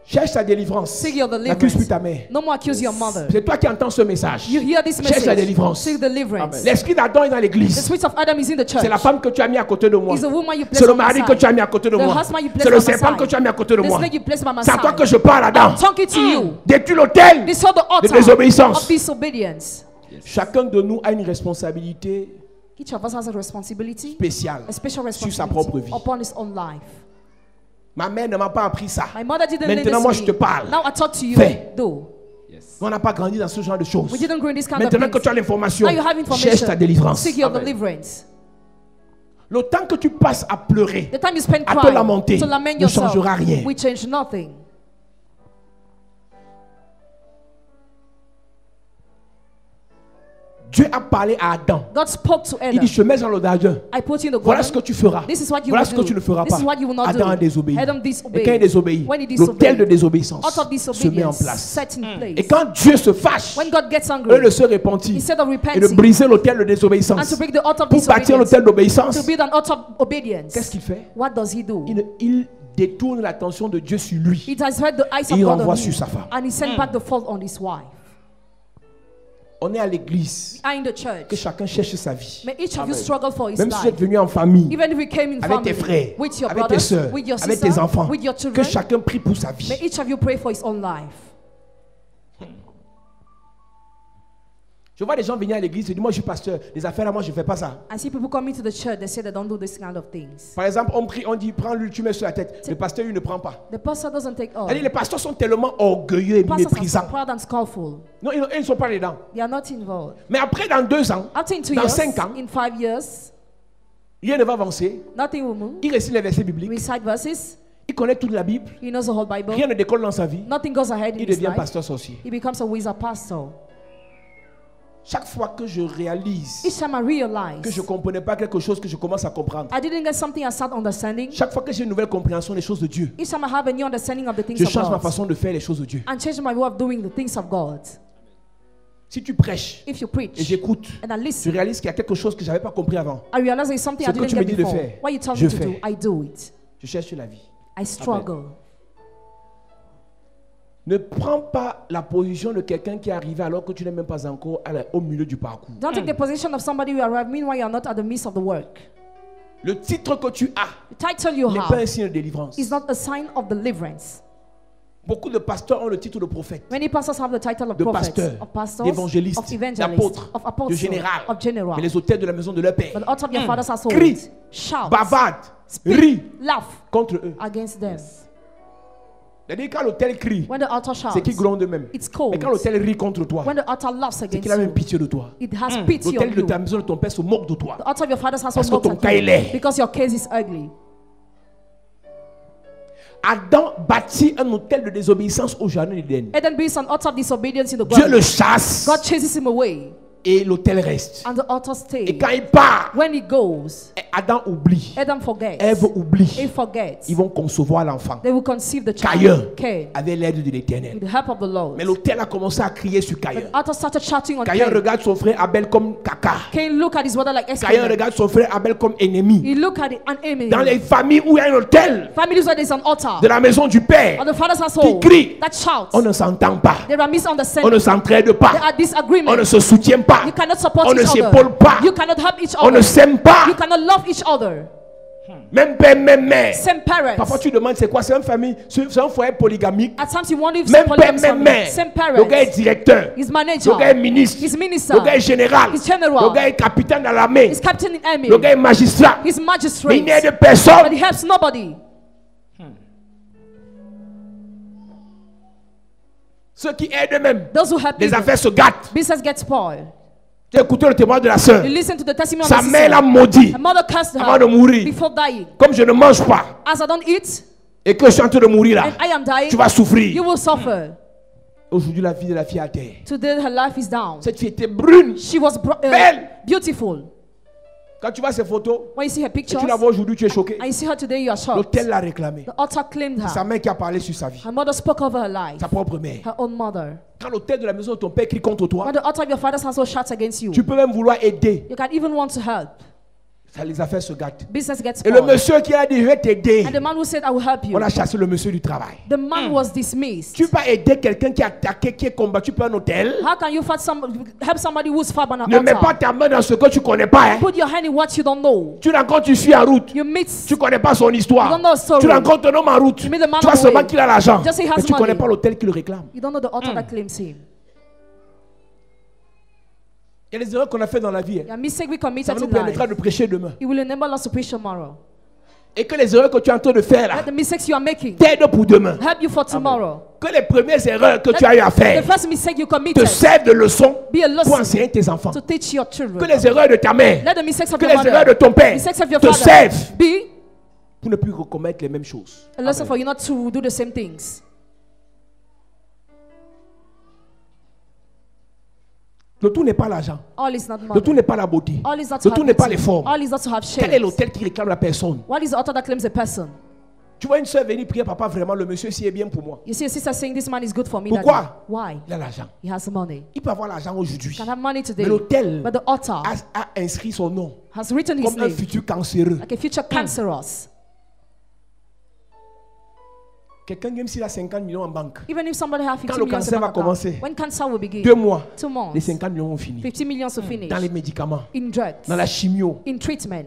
Cherche ta délivrance. Seek your N'accuse plus deliverance. ta mère. No more accuse your mother. C'est toi qui entends ce message. You hear this Cherche la message. délivrance. Seek deliverance. L'esprit d'Adam est dans The l'église. spirit of Adam is in the church. C'est la femme que tu as mis à côté de moi. It's the woman you C'est place le on my mari side. que tu as mis à côté de The moi. husband you place C'est le by my serpent side. que tu as mis à côté de The moi. snake you place by my C'est à toi side. que je parle, Adam. I'm talking to you. Détruis l'autel. Destroy the altar désobéissance. of disobedience. Chacun de nous a une responsabilité Each of us has a responsibility, spéciale a special sur sa propre responsibility vie. upon his own life. Ma mère ne m'a pas appris ça. My mother didn't Maintenant, lead moi, this je me. te parle. Now I talk to you. Fais. Do. On n'a pas grandi dans ce genre de choses. We didn't grow in this kind Maintenant of que tu as things. l'information, Now you have information. cherche ta délivrance. Seek your deliverance. Le temps que tu passes à pleurer, The time you spend à te crying, lamenter, to lament ne yourself, changera rien. we change nothing. Dieu a parlé à Adam. God spoke to Il Adam. dit, je mets dans le jardin. I put you in the Voilà garden. ce que tu feras. This is what you Voilà will ce que do. tu ne feras This pas. is what you will not Adam do. a désobéi. Adam Et disobeyed. quand il désobéit, When he l'autel de disobeyed, désobéissance out of se met en disobedience, place. set in place. Et quand Dieu se fâche, When God gets eux angry, de se repentir instead of et de repenting briser l'autel de and désobéissance to break the altar of pour bâtir disobedience, l'autel d'obéissance, to build an altar of obedience, qu'est-ce qu'il fait? what does he do? Il détourne l'attention de Dieu sur lui. It has heard the eyes Et of il God renvoie on sur him, sa femme. and he sent back the fault on his wife. On est à l'église. are in the church. Que chacun cherche sa vie. May each of you struggle for his Même si tu es life. venu en famille, Even if we came in avec tes family, frères, with your avec tes brothers, soeurs, with your avec sister, tes enfants, with your que children, chacun prie pour sa vie. may each of you pray for his own life. Je vois des gens venir à l'église et dire, moi je suis pasteur, les affaires là, moi je ne fais pas ça. I see people coming to the church, they say they don't do this kind of things. Par exemple, on prie, on dit, prends l'huile, tu mets sur la tête. Le pasteur, il ne prend pas. The pastor doesn't take all. Les pasteurs sont tellement orgueilleux et Pastors are méprisants. proud and scornful. Non, ils ne sont pas dedans. They are not involved. Mais après, dans 2 ans, After in 2 dans years, 5 ans, in 5 years, rien ne va avancer. nothing will move. Il récite les versets bibliques. Recite verses. Il connaît toute la Bible. He knows the whole Bible. Rien ne décolle dans sa vie. Nothing goes ahead in Il his devient life. pasteur sorcier. He becomes a wizard pastor. Chaque fois que je réalise Each time I realize que je ne comprenais pas quelque chose que je commence à comprendre. I didn't get something I start understanding. Chaque fois que j'ai une nouvelle compréhension des choses de Dieu, Each time I have a new understanding of the things je of change ma God façon de faire les choses de Dieu. and change my way of doing the things of God. Si tu prêches If you et preach j'écoute, and I je listen, réalise qu'il y a quelque chose que je n'avais pas compris avant. I realize there's something Ce I que didn't tu me get dis de before. faire, What you tell je me to fais. do, I do it. Je cherche la vie. I struggle. Ne prends pas la position de quelqu'un qui est arrivé alors que tu n'es même pas encore au milieu du parcours. Don't take the position of somebody who arrived meanwhile you are not at the midst of the work. Le titre que tu as The title you n'est pas un have signe de délivrance. is not a sign of deliverance. Beaucoup de pasteurs ont le titre de prophète, Many pastors have the title of de prophets, pasteur, of pastors, d'évangéliste, of evangelists, d'apôtre, of de apostles, général. of general. Mais les autels de la maison de leur père But the altar of your father's household, crie, shout, bavarde, speak, rit laugh contre eux. against them. C'est-à-dire quand l'autel crie, When the altar shouts, c'est qu'ils grondent eux-mêmes. it's cold. Mais quand l'autel rit contre toi, When the altar laughs c'est against qu'il a même you, pitié de toi. it has pity on L'autel de you. ta maison de ton père se moque de toi. The altar of your father's household Parce que mocks ton at cas est you laid. because your case is ugly. Adam bâtit un hôtel de désobéissance au jardin d'Éden. Eden builds an altar of disobedience in the Dieu le garden. chasse God chases him away, et l'hôtel reste. and the altar Et stays. quand il part, When he goes, Adam oublie. Adam forgets. Ève oublie. He forgets. Ils vont concevoir l'enfant. They will conceive the Caïn, child. Cain, avec l'aide de l'Éternel. with the help of the Lord. Mais l'hôtel a commencé à crier sur Caïn. The altar started shouting on Caïn Cain. regarde son frère Abel comme caca. Cain looked at his brother like Caïn excrement. regarde son frère Abel comme ennemi. He looked at an enemy. Dans les familles où il y a un hôtel Families where there's an altar de la maison du Père, on the father's household crie. that shouts. on ne s'entend pas. There are On misunderstandings. ne s'entraide There pas. are disagreements. On ne se soutient pas. You cannot support On ne each s'épaule other. pas. You cannot help each On ne other. s'aime pas. You cannot love each other. Même père, même mère. Same parents. Parfois tu demandes c'est quoi? C'est une famille, c'est un foyer polygamique. At times you wonder if Même it's père, polygamous même family. mère. Same Le gars est parents. directeur. His manager. Le gars est ministre. His minister. Le gars est général. His general. Le gars est capitaine dans l'armée. His captain in army. Le gars est magistrat. His Mais magistrate. il n'aide But personne. he helps nobody. Ceux qui aident eux-mêmes, Those who help les people, affaires se gâtent. business gets spoiled. Tu as écouté le témoin de la sœur. You listen to the testimony Sa of the mère l'a sister. maudit Her mother cursed avant de her mourir. before dying. Comme je ne mange pas As I don't eat et que je suis en train de mourir là, and I am dying, tu vas souffrir. you will suffer. Aujourd'hui, la vie de la fille est à terre. Today her life is down. Cette fille était brune. She was Belle. beautiful. Quand tu vois ces photos, When you see her et pictures tu la vois aujourd'hui, tu es choqué. and you see her today, you are shocked. L'hôtel l'a réclamé. The altar claimed Sa her. mère qui a parlé sur sa vie. Her mother spoke over her life. Sa propre mère. Her own mother. Quand l'hôtel de la maison de ton père crie contre toi, When the altar of your father's household shouts against you, tu peux même vouloir aider. you can even want to help. Ça, les affaires se gâtent. Business gets Et le spoiled. monsieur qui a dit je vais t'aider, And the man who said, I will help you, on a chassé le monsieur du travail. the man was dismissed. Tu peux pas aider quelqu'un qui est attaqué, qui est combattu par un hôtel. How can you help somebody who's far on an Ne mets pas altar? ta main dans ce que tu connais pas. Hein. Put your hand in what you don't know. Tu rencontres, tu suis en route. You meet, Tu connais pas son histoire. You don't know the story. Tu rencontres un homme en route. You meet the man Tu vois on the seulement way. qu'il a l'argent. Just say he has Mais tu connais money. pas l'hôtel qui le réclame. you don't know the altar that claims him. Il y a des erreurs qu'on a fait dans la vie. Hein. Your mistake we Ça committed nous permettra tonight. de prêcher demain. It will enable us to preach tomorrow. Et que les erreurs que tu es en train de faire là Let the mistakes you are making t'aident pour demain. help you for tomorrow. Que les premières erreurs que tu as eu à The faire first mistake you te committed servent de leçon be a pour lesson enseigner tes enfants. to teach your Que children. les erreurs de ta mère, Let the mistakes of que your les erreurs de mother, ton père mistakes of your te father servent be pour ne plus recommettre les mêmes choses. a lesson for you not to do the same things. Le tout n'est pas l'argent. All is not Le money. tout n'est pas la beauté. All is not to Le tout have n'est pas beauty. les formes. All is not to have Quel est shape. l'hôtel qui réclame la personne? What is the altar that claims a person? Tu vois une soeur venir prier, papa, vraiment, le monsieur, si est bien pour moi. You see a sister saying this man is good for me. Pourquoi? Daddy. Why? Il a l'argent. He has money. Il peut avoir l'argent aujourd'hui. Can have money today. Mais l'hôtel But the altar a inscrit son nom has written his comme un name futur cancéreux. like a future cancerous. Quelqu'un, même s'il a 50 millions en banque, Even if somebody has 50 quand le millions cancer in va bank account, commencer, when cancer will begin, 2 mois, 2 months, les 50 millions vont finir. 50 millions to finish. Dans les médicaments, In drugs, dans la chimio. in treatment.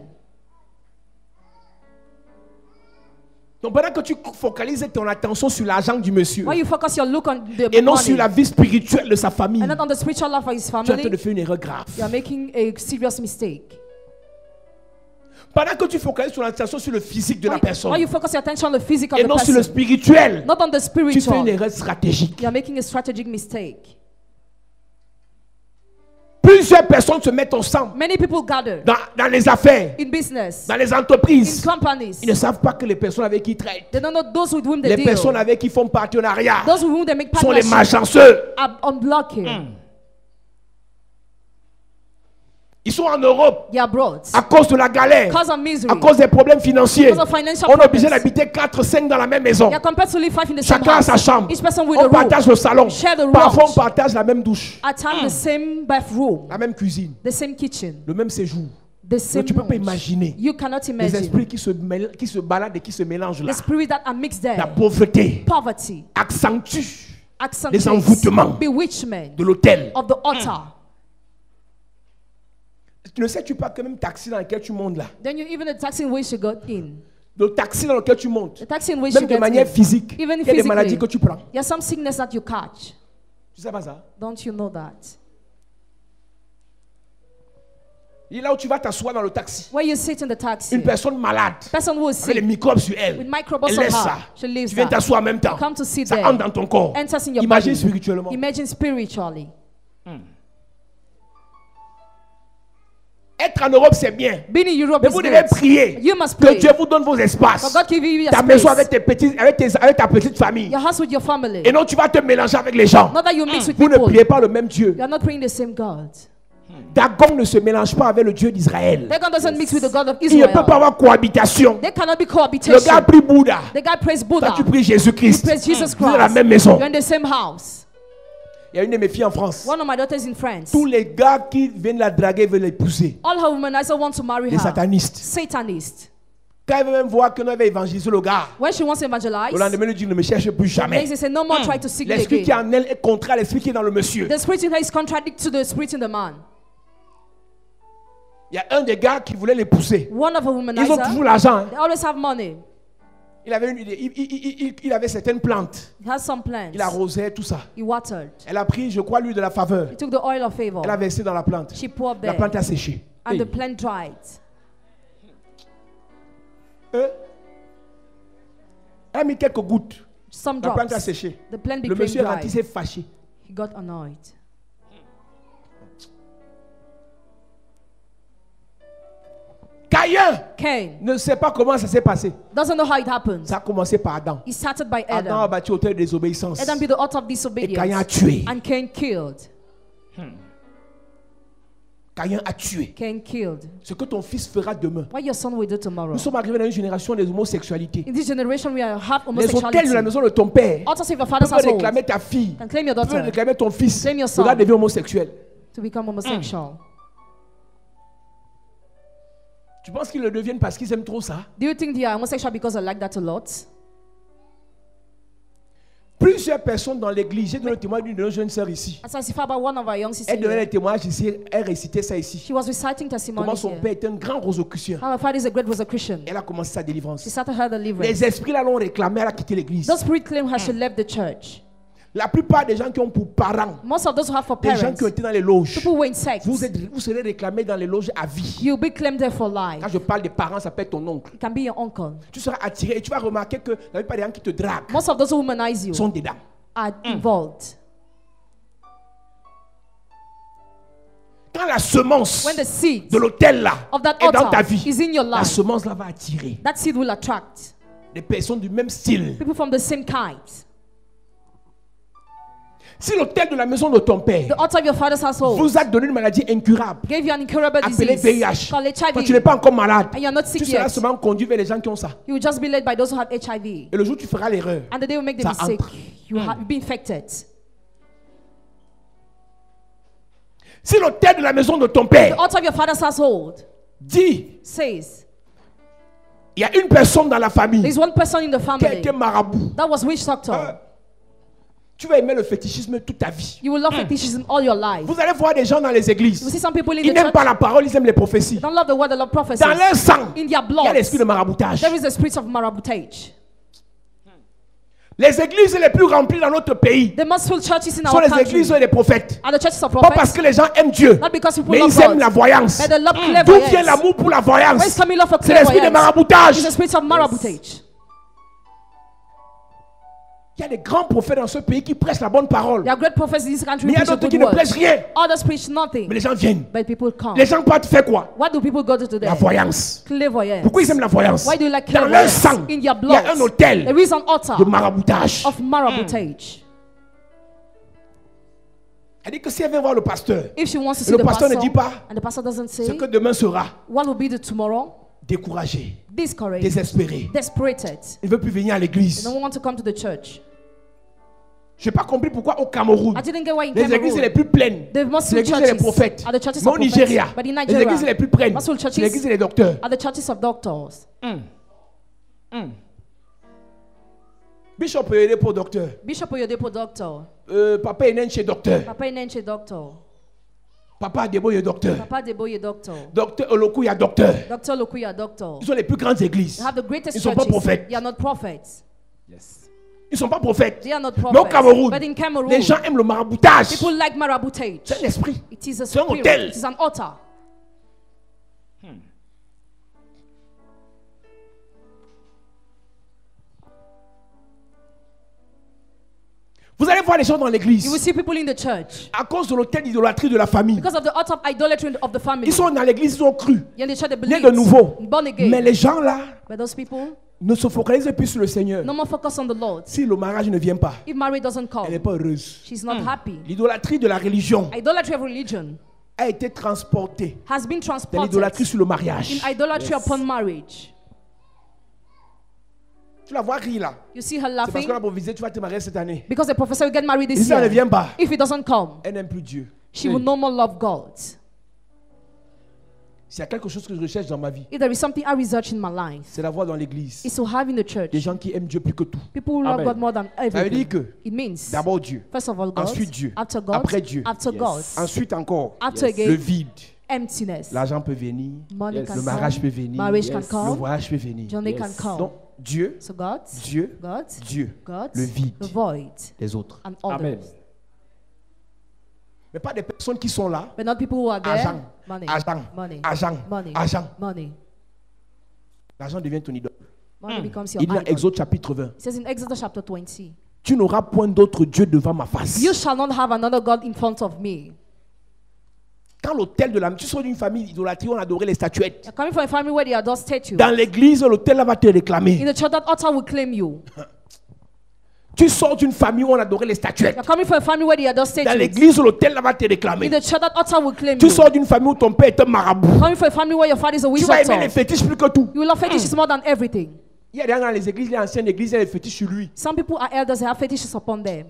Donc pendant que tu focalises ton attention sur l'argent du monsieur Why you focus your look on the et non money sur la vie spirituelle de sa famille, and not on the spiritual life of his tu es en train de family, faire une erreur grave. you are making a serious mistake. Pendant que tu focalises ton attention sur le physique de la Why personne you focus your attention on the physical et of the non sur le person, spirituel, not on the tu fais une spiritual, erreur stratégique. you are making a strategic mistake. Plusieurs personnes se mettent ensemble Many people gather dans les affaires, in business, dans les in entreprises. companies. Ils ne savent pas que les personnes avec qui ils traitent, They don't know those with whom they les deal. personnes avec qui ils font partenariat, Those with whom they make sont les partnerships malchanceux. are unlucky. Ils sont en Europe They are abroad. à cause de la galère, Cause of misery. à cause des problèmes financiers. Because of financial On est obligé problems. d'habiter 4, 5 dans la même maison. They are compelled to live 5 in the same Chacun a house. sa chambre. Each person with a On room. partage le salon. Share the Parfois, on lounge. partage la même douche, At times the same bathroom, la même cuisine, the same kitchen, le même séjour. the same Donc, tu ne peux pas lounge. imaginer You cannot les imagine esprits qui se baladent et qui se mélangent là. the spirits that are mixed La there. pauvreté Poverty, accentue accentuates, envoûtements bewitchment de l'hôtel. of the altar. Ne sais-tu pas que même taxi dans lequel tu montes là, Then you even the taxi in which you got in, le taxi dans lequel tu montes, the taxi in which même you de get manière in, physique, il y even a des physically, maladies que tu prends. there are some sickness that you catch. Tu sais pas ça? Don't you know that? Et là où tu vas t'asseoir dans le taxi, Where you sit in the taxi, une personne malade, person who is avec les sick, microbes sur elle, with microbes elle on laisse her, ça. she leaves Tu viens that. t'asseoir en même temps. Come to sit Ça there. entre dans ton corps. Enters in your Imagine body. spirituellement. Imagine spiritually. Être en Europe, c'est bien. Being in Europe Mais is vous devez good. prier You must que pray. Dieu vous donne vos espaces. For God give you your Ta maison space. avec ta petite famille. Your house with your family. Et non, tu vas te mélanger avec les gens. Not that you mix with Vous ne people. priez pas le même Dieu. You are not praying the same God. Dagon ne se mélange pas avec le Dieu d'Israël. That God doesn't mix with the God of Il ne peut pas Israel. avoir cohabitation. There cannot be Le gars cohabitation. a pris Bouddha. The guy prays Toi, Buddha. tu pries Jésus-Christ. Praise Jesus Vous êtes dans la Christ. même maison. You're in the same house. Il y a une de mes filles en France. One of my daughters in France. Tous les gars qui viennent la draguer veulent l'épouser. All her womanizers want to marry Les her. satanistes. Satanist. Quand elle veut même voir que nous avons évangélisé le gars, When she wants to evangelize, le lendemain, elle dit ne me cherche plus jamais. they say no more try to seek me L'esprit qui est again. en elle est contraire à l'esprit qui est dans le monsieur. The spirit in her is contradictory to the spirit in the man. Il y a un des gars qui voulait l'épouser. One of her Ils ont womanizers, toujours l'argent. hein. they always have money. Il avait certaines plantes. He has some plants. Il arrosait tout ça. He watered. Elle a pris, je crois, l'huile de la faveur. He took the oil of favor. Elle a versé dans la plante. She poured La there. plante a séché. And the plant dried. Elle a mis quelques gouttes. Some La plante a drops. séché. The plant Le became monsieur est rentré, dry. il s'est fâché. He got annoyed. Cain ne sait pas comment ça s'est passé. doesn't know how it happens. Ça a commencé par Adam. He started by Adam a Adam. bâti autel de désobéissance. Adam be the author of Et Caïn a disobedience. tué. And Cain killed. Caïn a tué. Cain killed. Ce que ton fils fera demain. What your son will do tomorrow. Nous sommes arrivés dans une génération des homosexualités. In this generation, we have Les hôtels de la homosexuality. maison de ton père. Altars of your Tu father's peux household réclamer ta fille. can claim your Tu peux daughter réclamer ton fils. Claim your Le son. gars devient homosexuel. to become homosexual. Tu penses qu'ils le deviennent parce qu'ils aiment trop ça? Do you think they are homosexual because they like that a lot? Plusieurs personnes dans l'église, j'ai donné le témoignage d'une de nos jeunes sœurs ici. As I see about one of our young sisters Elle donnait here, le témoignage ici, elle récitait ça ici. she was reciting testimony Comment son here. père était un grand rosicrucien. How her father is a great Rosicrucian. Elle a commencé sa délivrance. She started her deliverance. Les esprits là l'ont réclamé, elle a quitté l'église. Those spirits claim her she left the church. La plupart des gens qui ont pour parents, Most of those who have for des gens parents, qui ont été dans les loges, people who were in sects, vous serez réclamés dans les loges à vie. you'll be claimed there for life. Quand je parle des parents, ça peut être ton oncle. It can be your uncle. Tu seras attiré et tu vas remarquer que la plupart des gens qui te draguent Most of those who womanize you sont dedans. are involved. Quand la semence When the seed de l'autel là of that est dans ta altar vie, is in your la life, semence là va attirer that seed will attract des personnes du même style. people from the same kind. Si l'autel de la maison de ton père The altar of your father's household vous a donné une maladie incurable, gave you an incurable appelée disease VIH, called quand tu n'es HIV, pas encore malade, and you're not tu sick seras yet, seulement conduit vers les gens qui ont ça. you will just be led by those who have HIV. Et le jour où tu feras l'erreur, And the day you make the ça mistake, entre. you will be infected. si l'autel de la maison de ton The père altar of your father's household dit says Il y a une personne dans la famille There's one person in the qui a family été marabout. that was witch doctor. Tu vas aimer le fétichisme toute ta vie. You will love fetishism all your life. Vous allez voir des gens dans les églises. You see some people in Ils the n'aiment church, pas la parole, ils aiment les prophéties. they don't love the word, they love prophecies. Dans leur sang, In their il y a blood, l'esprit de maraboutage. there is a spirit of maraboutage. Les églises les plus remplies dans notre pays The most full churches in sont our les country églises des prophètes. are the churches of Pas parce prophets. que les gens aiment Dieu, Not because people mais love ils aiment God, la voyance. but they love D'où vient clairvoyance. l'amour pour la voyance? Where is coming love for C'est l'esprit de clairvoyance? maraboutage. It's the spirit of maraboutage. Il y a des grands prophètes dans ce pays qui prêchent la bonne parole. There are great prophets in this country Mais il y a who preach d'autres the qui good ne word. prêchent rien. Others preach nothing, Mais les gens viennent. but people come. Les gens partent faire quoi? What do people go to La today? voyance. Clairvoyance. Pourquoi ils aiment la voyance? Why do you like Dans leur clairvoyance? sang, In your il y a blood, un hôtel there is an altar de maraboutage. of maraboutage. Elle dit que si elle vient voir le pasteur, If she wants to see le the pasteur pastor, ne dit pas and the pastor doesn't ce say, que demain sera, what will be the tomorrow? découragé, Discouraged, désespéré. desperated. Il ne veut plus venir à They l'église. don't want to come to the church. Je n'ai pas compris pourquoi au Cameroun, I didn't get why in les églises les Cameroon, plus pleines, the most c'est full l'église des churches prophètes. are the churches Mais of au prophets. Nigeria, But in les églises les Nigeria, plus pleines, most full c'est l'église churches des docteurs. are the churches of doctors. Bishop est aidé pour docteur. Bishop Oyedepo doctor. Papa est chez docteur. Papa Inenche doctor. Papa Adebo est docteur. Papa Deboye doctor. Docteur Oloku, il y a docteur. Dr. Lokuya doctor. Ils sont les plus grandes églises. They have the greatest Ils sont pas churches. prophètes. They are not prophets. Ils ne sont pas prophètes. They are not Mais au prophets. Cameroun, But in Cameroon, les gens aiment le maraboutage. people like maraboutage. C'est un esprit. It is a C'est un spirit. hôtel. It is an altar. Vous allez voir les gens dans You will l'église. see people in the church À cause de l'hôtel d'idolâtrie de la famille. because of the altar of idolatry of the family. Ils sont dans l'église, ils ont cru. In the church, they Nés believe. de nouveau. Born again. Mais les gens là But those people ne se focalisent plus sur le Seigneur. no more focus on the Lord. Si le mariage ne vient pas, If marriage doesn't elle n'est come, pas heureuse. she's not happy. L'idolâtrie de la religion Idolatry of religion a été transportée has been dans transported l'idolâtrie sur le mariage. in idolatry upon marriage. Tu la vois rire là. You see her C'est parce laughing qu'on a provisé, tu vas te marier cette année. because the professor will get married Et this si elle ne year. vient pas, If it doesn't come, elle n'aime plus Dieu. she will no more love God. S'il y a quelque chose que je recherche dans ma vie, If there is something I research in my life, c'est la voir dans l'église. it's to have in the church Des gens qui aiment Dieu plus que tout. people who love Amen. God more than Ça veut dire everything. que It means d'abord Dieu, first of all God, ensuite Dieu, after God, après Dieu, after God, ensuite encore after le again, vide. emptiness. L'argent peut venir, Money Yes. can le mariage come, peut venir, marriage can le come, voyage peut venir. journey Yes. can come. Donc Dieu, So God, Dieu, God, Dieu, God, le vide, the void, les autres. and Amen. others. Mais pas des personnes qui sont là. But not people who are there. Argent, Money, argent, money, argent, money, argent. money. L'argent devient ton idole. Money becomes your Il dit dans idol. Exode chapitre 20. It says in Exodus chapter 20, Tu n'auras point d'autre Dieu devant ma face. you shall not have another God in front of me. Quand l'autel de l'âme, tu sors d'une famille idolâtrie, on adorait les statuettes. You're coming from a family where they adore statues. Dans l'église, l'autel là va te In réclamer. the church, that altar will claim you. Tu sors d'une famille où on adorait les statuettes. You're coming from a family where they adore Dans statues. l'église, l'autel là va te In réclamer. the church, that altar will claim Tu you. sors d'une famille où ton père est un marabout. Coming from a family where your father is a Tu witch vas aimer les doctor. fétiches plus que tout. You will love fetishes more than everything. Il y a des gens dans les églises, les anciennes églises, il y a des fétiches sur lui. Some people are elders, they have fetishes upon them.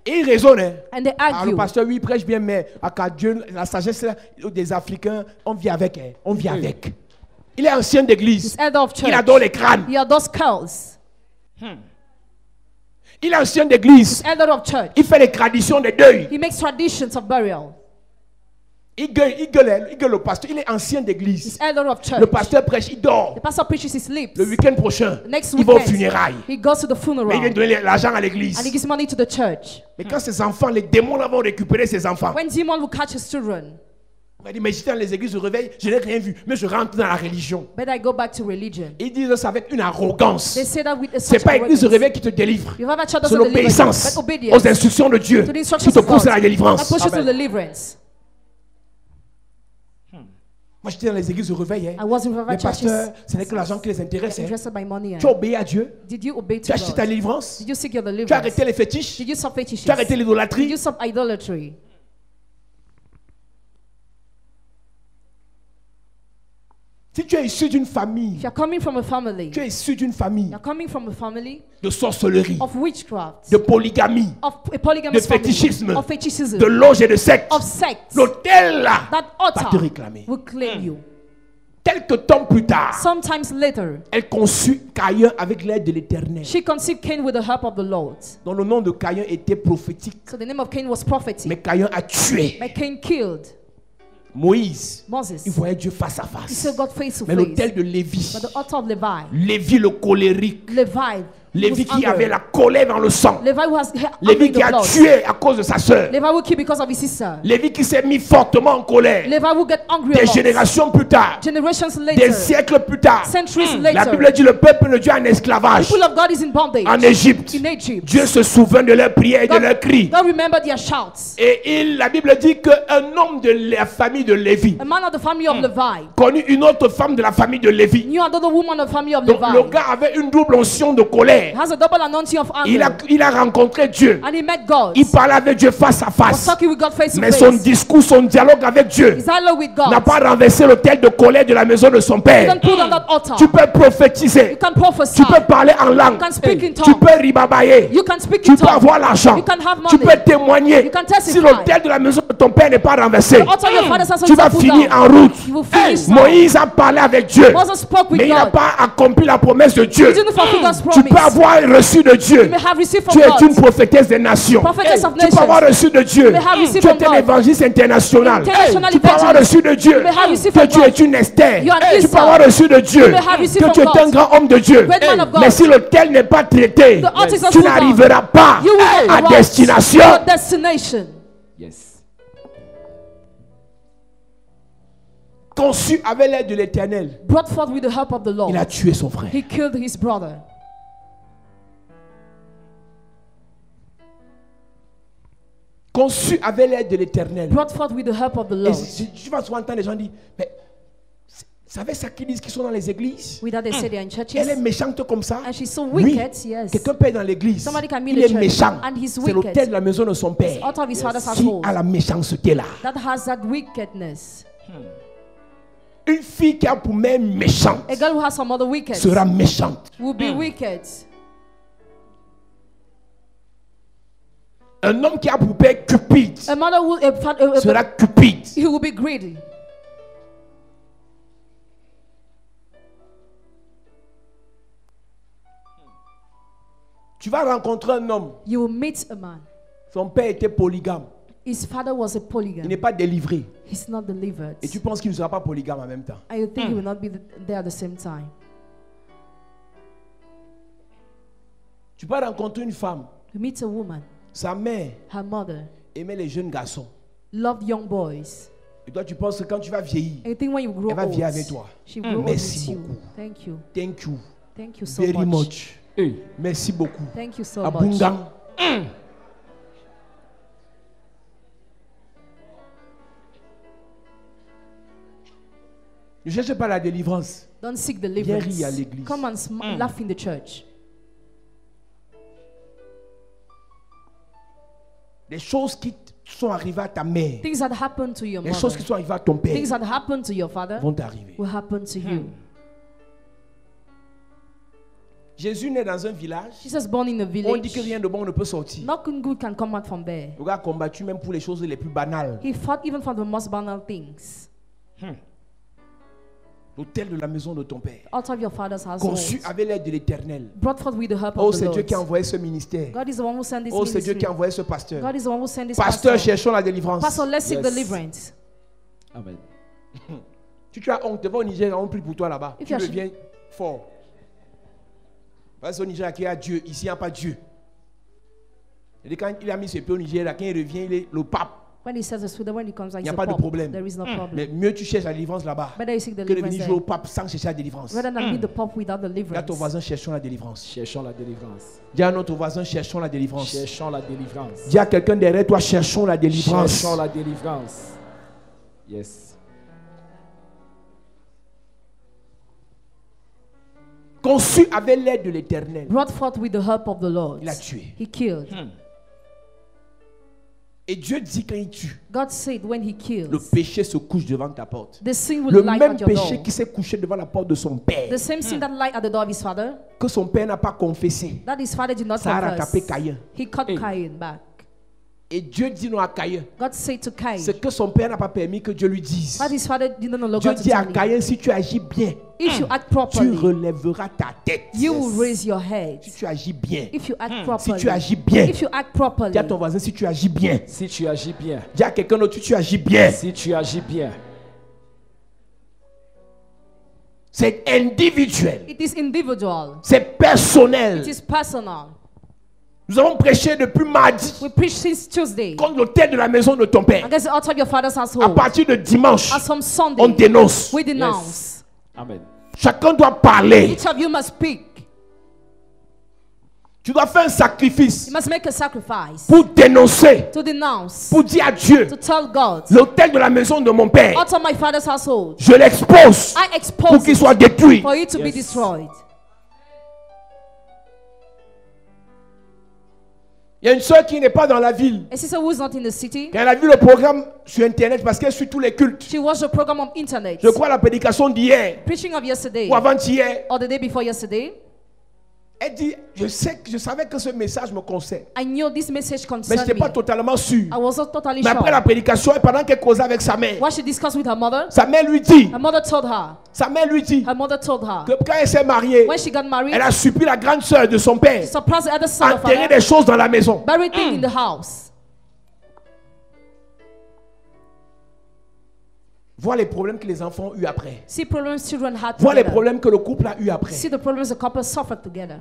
Et ils raisonnent. Hein. And they Ah, le argue. pasteur, oui, il prêche bien, mais à Dieu, la sagesse là, des Africains, on vit avec. Hein. On vit avec. Il est ancien d'église. He's elder of church. Il adore les crânes. He adores skulls. Il est ancien d'église. He's elder of church. Il fait les traditions des deuils. He makes traditions of burial. Il gueule le pasteur. Il est ancien He's d'église. elder of church. Le pasteur prêche, il dort. The pastor preaches his lips. Le week-end prochain, Next il va aux weekend, funérailles. he goes to the Mais il funeral vient donner l'argent à l'église. and he gives money to the church. Mais quand ses enfants, les démons là vont récupérer ses enfants. When demon will catch his children, Il va dire, mais j'étais dans les églises, je réveille, je n'ai rien vu. Mais je rentre dans la religion. but I go back to religion. Ils disent ça avec une arrogance. They say that with a C'est such pas l'église de arrogance. réveil qui te délivre. You have a child C'est doesn't deliver you, l'obéissance but obedience aux instructions de Dieu to the qui instructions te of pousse God à la that délivrance. pushes to Amen. deliverance. Moi, j'étais dans les églises de réveil. Hein. I was in Les revival churches. pasteurs, ce n'est que l'argent qui les intéresse. Hein. Interested by money. Tu as obéi à Dieu. Did you obey Tu to as acheté ta God? délivrance. Did you seek your Tu as deliverance? arrêté les fétiches. Did you stop fetishes? Tu as arrêté Did l'idolâtrie. you stop idolatry? Si tu es issu d'une famille, If you're coming from a family, tu es issu d'une famille you're coming from a family de sorcellerie, of witchcraft, de polygamie, of a polygamous de fétichisme, family, of fetishism, de loge et de secte, of sex, l'autel là that va te altar réclamer. will claim you. Quelques temps plus tard, Sometimes later, elle conçut Caïn avec l'aide de l'Éternel. she conceived Cain with the help of the Lord. Donc le nom de Caïn était prophétique. So the name of Cain was prophetic. Mais Caïn a tué. But Cain killed Moïse, Moses. il voyait Dieu face à He face. saw God face to Mais face. l'autel de Lévi, But the altar of Levi, Lévi le colérique, Levi, Lévi was qui avait angry. la colère dans le sang, Levi who has Lévi in qui the a blood. tué à cause de sa sœur, Levi who killed because of his sister. Lévi qui s'est mis fortement en colère. Levi who get angry a Des lot. générations plus tard, Generations des later, siècles plus tard, centuries la later, Bible dit le peuple de Dieu en esclavage people of God is in bondage en Égypte. in Egypt. Dieu se souvint de leurs prières et de leurs cris. God remember their shouts. Et la Bible dit qu'un homme de la famille de Lévi A man of the family of Levi connut une autre femme de la famille de Lévi. knew another woman of the family of Donc le Levi. gars avait une double onction de colère. Has a double anointing of anger. Il a rencontré Dieu. And he met God. Il parlait avec Dieu face à Was face. talking with God face to Mais son face. discours, son dialogue avec Dieu His dialogue with n'a God. pas renversé l'autel de colère de la maison de son You père. can put on that altar. Tu peux prophétiser. You can prophesy. Tu peux parler en langue. You can speak in Tu tongues. peux ribabailler. You can speak Tu in peux tongues. avoir l'argent. You can have Tu money. peux témoigner. You can testify. Si l'autel de la maison de ton père n'est pas renversé, The altar of your father's house tu is vas put finir down. en route. You will finish down. Moïse a parlé avec Dieu, Moses spoke with mais il n'a God. pas accompli la promesse de Dieu. He didn't fulfill God's Tu promise. peux avoir reçu de Dieu. You may have received Tu from es une God. prophétesse des nations. Prophetess of Tu peux avoir nations. reçu de Dieu. may have received Tu es from God. un évangéliste international. International Tu peux avoir evangelist. reçu de Dieu. You may have received Que from tu God. es une Esther. You are an Tu peux Esther. avoir reçu de Dieu. You may have received Que from tu es God. un grand homme de Dieu. Great man of God. Mais si l'autel n'est pas traité, The altar is not tu put down. n'arriveras pas You will not à arrive destination. to your destination. Yes. Conçu avec l'aide de l'Éternel, Brought forth with the help of the Lord. il a tué son frère. He killed his brother. Conçu avec l'aide de l'Éternel. Brought forth with the help of the Et Lord. tu vas souvent entendre les gens dire, mais vous savez ça qu'ils disent qu'ils sont dans les églises? With that they say they're in churches. Elle est méchante comme ça. And she's so Oui. wicked, yes. Quelqu'un peut être dans l'église. Somebody can be in Il the est church méchant. and he's C'est wicked. l'autel de la maison de son père The altar of his father's qui household a la méchanceté là. that has that wickedness. Une fille qui a pour mère méchante A girl who has some other wicked sera méchante. will be wicked. Un homme qui a pour père cupide A mother will sera cupide. he will be greedy. Tu vas rencontrer un homme. You will meet a man. Son père était polygame. His father was a Il polygam. n'est pas délivré. He's not delivered. Et tu penses qu'il ne sera pas polygame en même temps. And you think he will not be there at the same time. Tu vas rencontrer une femme. You meet a woman. Sa mère Her mother aimait les jeunes garçons. loved young boys. Et toi, tu penses que quand tu vas vieillir, And you think when you grow elle va old, vieillir avec toi. she will grow old Merci with you. beaucoup. Thank you. Thank you. Thank you so Very much. much. Hey. Merci beaucoup. Thank you so much. Abungang. Ne cherche pas la délivrance. Don't seek rire à deliverance. l'église. Come and laugh in the church. Les choses qui sont arrivées à ta mère, Things that happened to your les choses qui mother, sont arrivées à ton père things that happened to your father vont t'arriver. will happen to you. Jésus naît dans un village. Jesus born in a On dit que village. rien de bon ne peut sortir. Nothing good can come out from there. Le gars a combattu même pour les choses les plus banales. He fought even for the most banal things. L'autel de la maison de ton père. Out of your father's household. Conçu avec l'aide de l'Éternel. Brought forth with the help Oh, of the c'est Dieu Lord. qui a envoyé ce ministère. God is the one who sent this Oh, c'est Dieu ministry. qui a envoyé ce pasteur. God is the one who sent this Pasteur, pastor. cherchons la délivrance. Pastor, let's seek Yes. deliverance. Amen. Tu as honte, tu vas au Niger, on prie pour toi là-bas. If Tu you are- deviens fort. Parce qu'au Niger, il y a Dieu. Ici, il n'y a pas Dieu. Et quand il a mis ses pieds au Niger, là, quand il revient, il est le pape. When he says the Sweden, when he comes, like Il n'y a he's pas a de pop. problème. There is no problem. Mais mieux tu cherches la délivrance là-bas Better you seek que de deliverance venir there. jouer au pape sans chercher la délivrance. Rather than be the pop without Là, ton deliverance. voisin, cherchons la délivrance. Cherchons la délivrance. Dis à notre voisin, cherchons la délivrance. Cherchons la délivrance. Dis à quelqu'un derrière toi, cherchons la délivrance. Cherchons la délivrance. Yes. Conçu avec l'aide de l'Éternel. Brought forth with the help of the Lord. Il a tué. He killed. Et Dieu dit quand il tue, God said when he le kills, péché se couche devant ta porte. the sin will Le lie même at your péché door. qui s'est couché devant la porte de son père, The same sin that lied at the door of his father, que son père n'a pas confessé, that his father did not ça a confess. rattrapé Caïn. He caught Hey. Cain back. Et Dieu dit non à Caïn. God said to Cain, Ce que son père n'a pas permis que Dieu lui dise. what his father didn't allow Dieu God to dit à tell him. Caïn, si tu agis bien, If you act tu properly, relèveras ta tête. you will raise your head. Si tu agis bien. If you act Si properly, tu agis bien. if you act properly, Dis à ton voisin, si tu agis bien. Si tu agis bien. Dis à quelqu'un d'autre, si tu agis bien. Si tu agis bien. C'est individuel. it is individual. C'est personnel. It is personal. Nous avons prêché depuis mardi We preach since Tuesday contre l'autel de la maison de ton père. against the altar of your father's À household. partir de dimanche, As from Sunday, on dénonce. we denounce. Amen. Chacun doit parler. Each of you must speak. Tu dois faire un sacrifice You must make a sacrifice pour dénoncer, to denounce, pour dire à Dieu, to tell God, l'autel de la maison de mon père, out of my father's household, je l'expose I pour expose qu'il it soit détruit. for it to be Yes. destroyed. Il y a une soeur qui n'est pas dans la ville. A sister who is not in the city, Quand elle a vu le programme sur internet parce qu'elle suit tous les cultes. she watched the program on internet, Je crois la prédication d'hier preaching of yesterday ou avant-hier. or the day before yesterday. Elle dit, je savais que ce message me concerne. I knew this message Mais je concerned n'étais me. pas totalement sûr. I was not totally Mais après la sure. prédication et pendant qu'elle causait avec sa mère, What she discussed with her mother, sa mère lui dit, her mother told her que quand elle s'est mariée, when she got married, elle a supplié la grande sœur de son père surprised the other son of enterrer her, des choses dans la maison. bury things in the house. Vois les problèmes que les enfants ont eu après. See problems children had Vois les together. problèmes que le couple a eu après. See the problems the couple suffered together.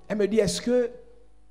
Elle me dit, est-ce que,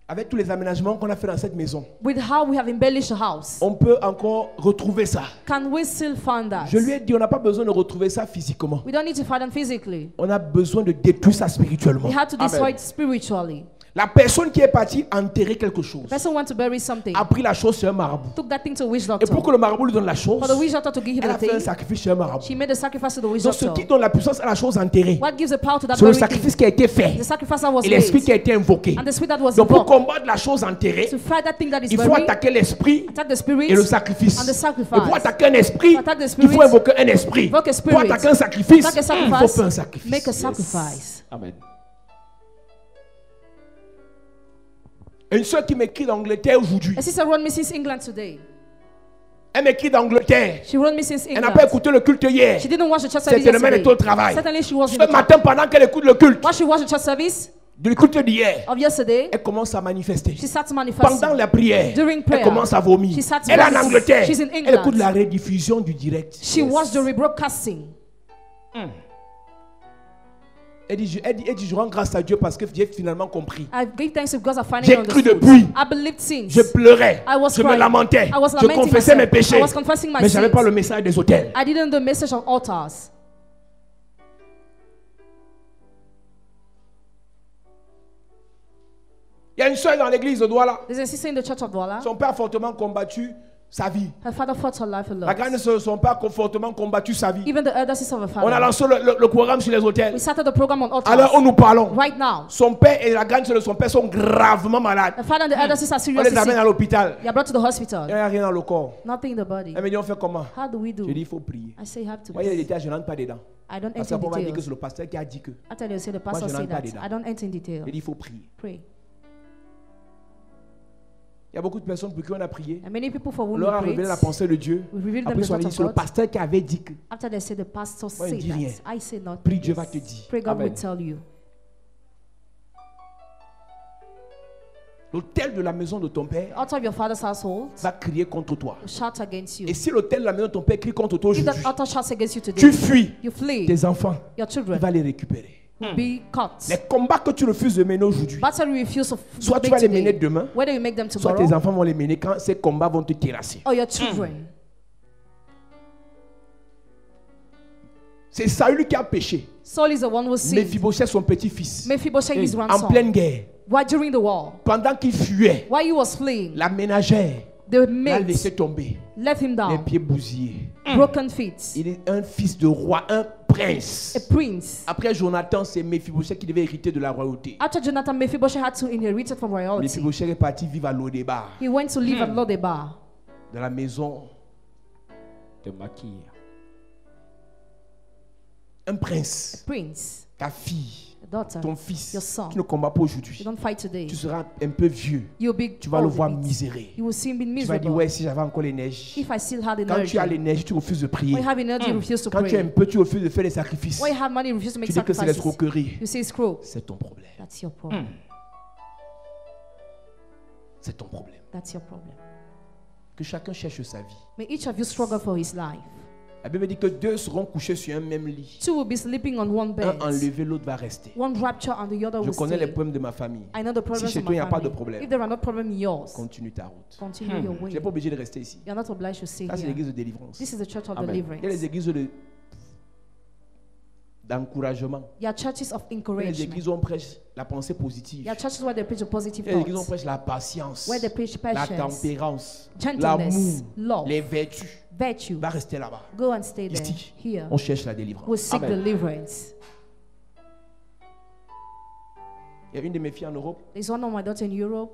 avec tous les aménagements qu'on a fait dans cette maison, With how we have embellished the house, on peut encore retrouver ça? can we still find that? Je lui ai dit, on n'a pas besoin de retrouver ça physiquement. We don't need to find them physically. On a besoin de détruire ça spirituellement. We had to Amen. destroy it spiritually. La personne qui est partie enterrer quelque chose The person went to bury something, a pris la chose sur un marabout. took that thing to a witch Et doctor. pour que le marabout lui donne la chose, For the witch doctor to give him elle a the fait un thing, sacrifice sur un marabout. she made a sacrifice to the witch Donc ce qui doctor. donne la puissance à la chose enterrée, What gives the power to that c'est le very sacrifice thing? qui a été fait The sacrifice that was et l'esprit qui a made. été invoqué. And the spirit that was Donc pour invoked. combattre la chose enterrée, To fight that thing that is il faut buried, attaquer l'esprit attack the spirit, et le sacrifice. and the Et sacrifice. pour attaquer un esprit, To attack the il spirit, faut invoquer un esprit. invoke a Pour spirit. attaquer un sacrifice, Attack a il faut sacrifice, faire un sacrifice. make a sacrifice. Amen. Une soeur qui m'écrit d'Angleterre aujourd'hui. A sister wrote me since England today. Elle m'écrit d'Angleterre. She wrote me since Elle n'a pas England. écouté le culte hier. She didn't watch the church service Certainement, elle yesterday. était au travail. Certainly she was in Ce the church. matin, pendant qu'elle écoute le culte, While she watched the church service du culte d'hier, of yesterday, elle commence à manifester. she started Pendant manifesting. la prière, During elle prayer, commence à vomir. she starts Elle est en vomiting. Angleterre. She's in Elle England. écoute la rediffusion du direct. She watched the rebroadcasting. Elle dit, je rends grâce à Dieu parce que j'ai finalement compris. I give thanks to God I finally J'ai cru understood. depuis. I believed since. Je pleurais. I was Je me crying. lamentais. I was Je lamenting confessais mes myself. péchés. I was confessing my Mais je n'avais sins. pas le message des hôtels. I didn't know the message of altars. Il y a une soeur dans l'église de Douala. There's a sister in the church of Douala. Son père a fortement combattu sa vie. Her father fought her life a La lot. grande sœur de son père a fortement combattu sa vie. Even the elder sister of her On a father. lancé le programme sur les hôtels. We started the program on À l'heure où altars. nous parlons, Right now, son père et la grande sœur de son père sont gravement malades. the father and the elder sister are On seriously les amène sick. à l'hôpital. They are brought to the Il n'y hospital. a rien dans le corps. Nothing in the body. Elle me dit, on fait comment? How do we do? Je dis, il faut prier. I say you have to. Moi, il y a des détails, je n'entre pas dedans. I don't Parce enter in qu'on va dire que details. c'est le pasteur qui a dit que. After they say the Moi, pastor je say n'entre pas that. dedans. I don't enter in detail. Il dit, il faut prier. Pray. Il y a beaucoup de personnes pour qui on a prié. And many people for On whom leur a we prayed, révélé la pensée de Dieu. we revealed them Après, ils the sont thought allés of sur le God. pasteur qui avait dit que. After they say the pastor Moi, il say dit rien. that, I say not. Prie, Dieu va te dire. Pray, God Amen. will tell you. L'autel de la maison de ton père Out of your father's household, va crier contre toi. will shout against you. Et si l'autel de la maison de ton père crie contre toi If aujourd'hui, that altar shouts against you tu today, fuis. you flee. Tes enfants, Your il children va les récupérer. will be caught. Les combats que tu refuses de mener aujourd'hui, Battle you refuse to soit tu make vas les mener today, demain, whether you make them soit tes tomorrow enfants vont les mener quand ces combats vont te terrasser. or your children. C'est Saül qui a péché. Saul is the one who sinned. Mephibosheth, son petit-fils, Mephibosheth, his en grandson. pleine guerre, Why during the war, pendant qu'il fuyait, while he was fleeing, la ménagère the l'a maids laissé tomber, let him les down, pieds bousillés. broken feet. Il est un fils de roi, un prince. A prince. Après Jonathan, c'est Mephibosheth qui devait hériter de la royauté. After Jonathan, Mephibosheth had to inherit it from royalty. Mephibosheth est parti vivre à Lodebar, He went to live at Lodebar, dans la maison. De Maquille. Un prince, prince. ta fille, daughter, ton fils, your son. tu ne combats pas aujourd'hui. You don't fight today. Tu seras un peu vieux. You'll be Tu vas le old voir in it. misérer. You will see him being Tu vas dire, miserable. ouais, si j'avais encore l'énergie. If I still had Quand tu as energy, l'énergie, tu refuses de prier. when you have energy, you refuse to Quand tu as un pray. peu, tu refuses de faire des sacrifices. When you have money, you refuse to make Tu dis que c'est sacrifices. l'escroquerie. You say it's cruel. C'est ton problème. That's your problem. C'est ton problème. That's your problem. Que chacun cherche sa vie. May each of you struggle for his life. La Bible dit que deux seront couchés sur un même lit. Two will be sleeping on one Un bed. enlevé, l'autre va rester. One rapture and the other Je will connais les stay. problèmes de ma famille. I know the Si problems chez of toi, il n'y my a pas de family. problème, If there are no problems in yours, continue ta route. continue your Tu way. n'es pas obligé de rester ici. You're not obliged to stay Ça, c'est here. l'église de délivrance. This is the church of Amen. Il y a les deliverance. églises d'encouragement. There are churches of Il y a les encouragement. églises où on prêche la pensée positive. There are churches where they preach a positive Il y a les églises où on thoughts, prêche la patience, where they preach la patience, tempérance, gentleness, l'amour, love, les vertus. virtue. Va rester là-bas. Go and stay there. Ici, Here, on cherche la délivrance. we'll seek Amen. deliverance. Il y a une de mes filles en Europe. There's one of my daughter in Europe.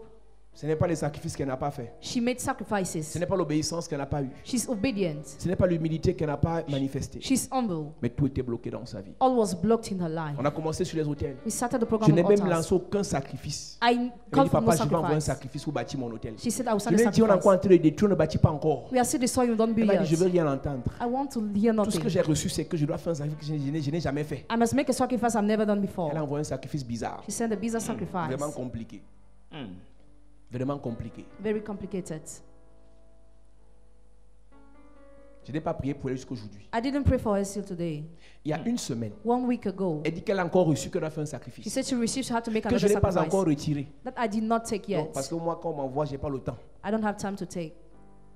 Ce n'est pas les sacrifices qu'elle n'a pas fait. She made Ce sacrifices. n'est pas l'obéissance qu'elle n'a pas eue. She's obedient. Ce n'est pas l'humilité qu'elle n'a pas manifestée. She's humble. Mais tout était bloqué dans sa vie. All was blocked in her life. On a commencé sur les hôtels. We started the Je program n'ai of même altars. lancé aucun sacrifice. I Elle m'a called dit, for no papa, je vais envoyer un sacrifice. sacrifice pour bâtir mon hôtel. She said, I will Je send lui a ai dit, on est encore en sacrifice. train de détruire, on ne bâtit pas encore. We are still destroying, we don't Elle build m'a dit, je veux yet. rien entendre. I want to hear Tout ce que nothing. j'ai reçu, c'est que je dois faire un sacrifice que je n'ai jamais fait. I must make a sacrifice I've never done Elle a before. envoyé un sacrifice bizarre. She sent a bizarre sacrifice. Vraiment compliqué. Vraiment compliqué. Very complicated. Je n'ai pas prié pour elle jusqu'aujourd'hui. I didn't pray for her still today. Il y a une semaine, 1 week ago, elle dit qu'elle a encore reçu qu'elle doit faire un she sacrifice. said she received, she had to make Que je another n'ai pas encore sacrifice. retiré. That I did not take Non, yet. parce que moi, quand on m'envoie, je n'ai pas le temps. I don't have time to take.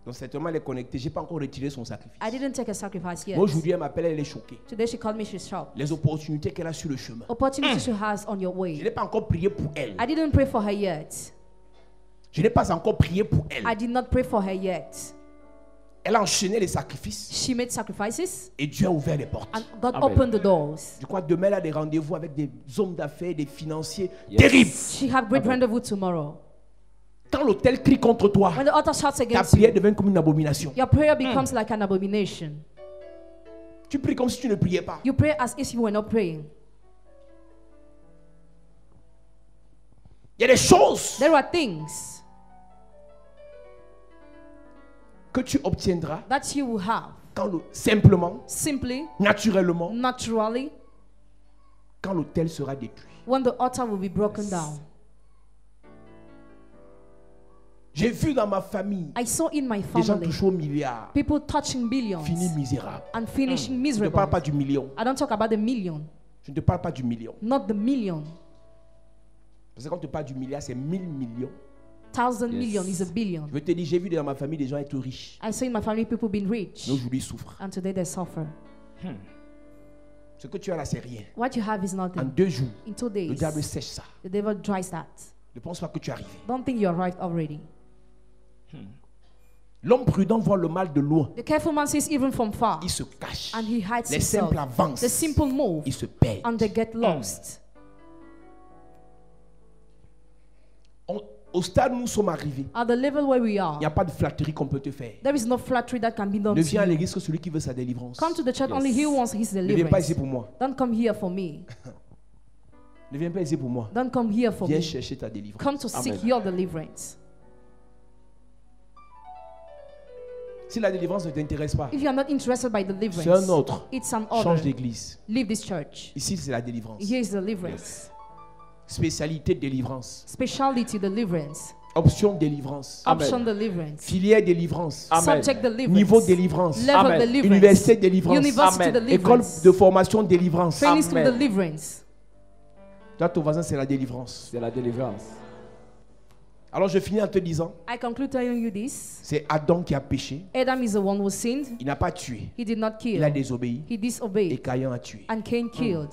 Donc, certainement, elle est connectée. Je n'ai pas encore retiré son sacrifice. I didn't take a sacrifice yet. Moi, aujourd'hui, elle m'appelle, elle est choquée. Today she called me, she's shocked. Les opportunités qu'elle a sur le chemin. Opportunity she has on your Je way. n'ai pas encore prié pour elle. I didn't pray for her yet. Je n'ai pas encore prié pour elle. I did not pray for her yet. Elle a enchaîné les sacrifices She made sacrifices et Dieu a ouvert les portes. and God Amen. opened the doors. Je crois que demain, elle a des rendez-vous avec des hommes d'affaires, des financiers Yes. terribles. She have great rendezvous tomorrow. Quand l'hôtel crie contre toi, When the altar shouts ta against prière you, devient comme une abomination. your prayer becomes like an abomination. Tu pries comme si tu ne priais pas. You pray as if you were not praying. Il y a des choses There are things que tu obtiendras that you will have quand simplement, simply, naturellement, naturally, quand l'autel sera détruit. when the altar will be broken down. J'ai vu dans ma famille I saw in my des gens family toucher au milliard, people touching billions finir misérable. and finishing Je ne te miserable. parle pas du million. I don't talk about the million, Je ne te parle pas du million. not the million. Parce que quand on te parle du milliard, c'est 1000 millions. 1,000 million is a billion. Je veux te dire, j'ai vu dans ma famille des gens être riches. I saw in my family people being rich Mais aujourd'hui, ils souffrent. and today they suffer. Ce que tu as là, c'est rien. What you have is En nothing. 2 jours, In 2 le days, diable sèche ça. the devil dries that. Ne pense pas que tu es arrivé. Don't think you arrived already. L'homme prudent voit le mal de loin. The careful man sees even from far Il se cache. and he hides Les himself. simples avancent. The simple move Ils se perdent. and they get lost. Au stade où nous sommes arrivés, At the level where we il are, n'y a pas de flatterie qu'on peut te faire. there is no flattery that can be done Ne to viens à you. l'église que celui qui veut sa délivrance. Come to the church Yes. only he who wants his Ne viens pas ici deliverance. pour moi. Don't come here for me. Ne viens pas ici pour moi. Don't come here for Viens me. chercher ta délivrance. Come to seek Amen. your deliverance. Si la délivrance ne t'intéresse pas, If you are not interested by c'est un deliverance, autre. it's an Change order. d'église. Leave this church. Ici, c'est la délivrance. Here is deliverance. Spécialité délivrance. Speciality deliverance. Option délivrance. Amen. Option deliverance. Filière délivrance. Amen. Subject deliverance. Niveau délivrance. Level Amen. deliverance. Université délivrance. University Amen. École deliverance. de formation délivrance. Training school Amen. deliverance. Toi, ton voisin, c'est la délivrance. C'est la délivrance. Alors, je finis en te disant, I conclude telling you this. c'est Adam qui a péché. Adam is the one who sinned. Il n'a pas tué. He did not Il a kill. désobéi. He Et disobeyed. Caïn a tué. And Cain killed.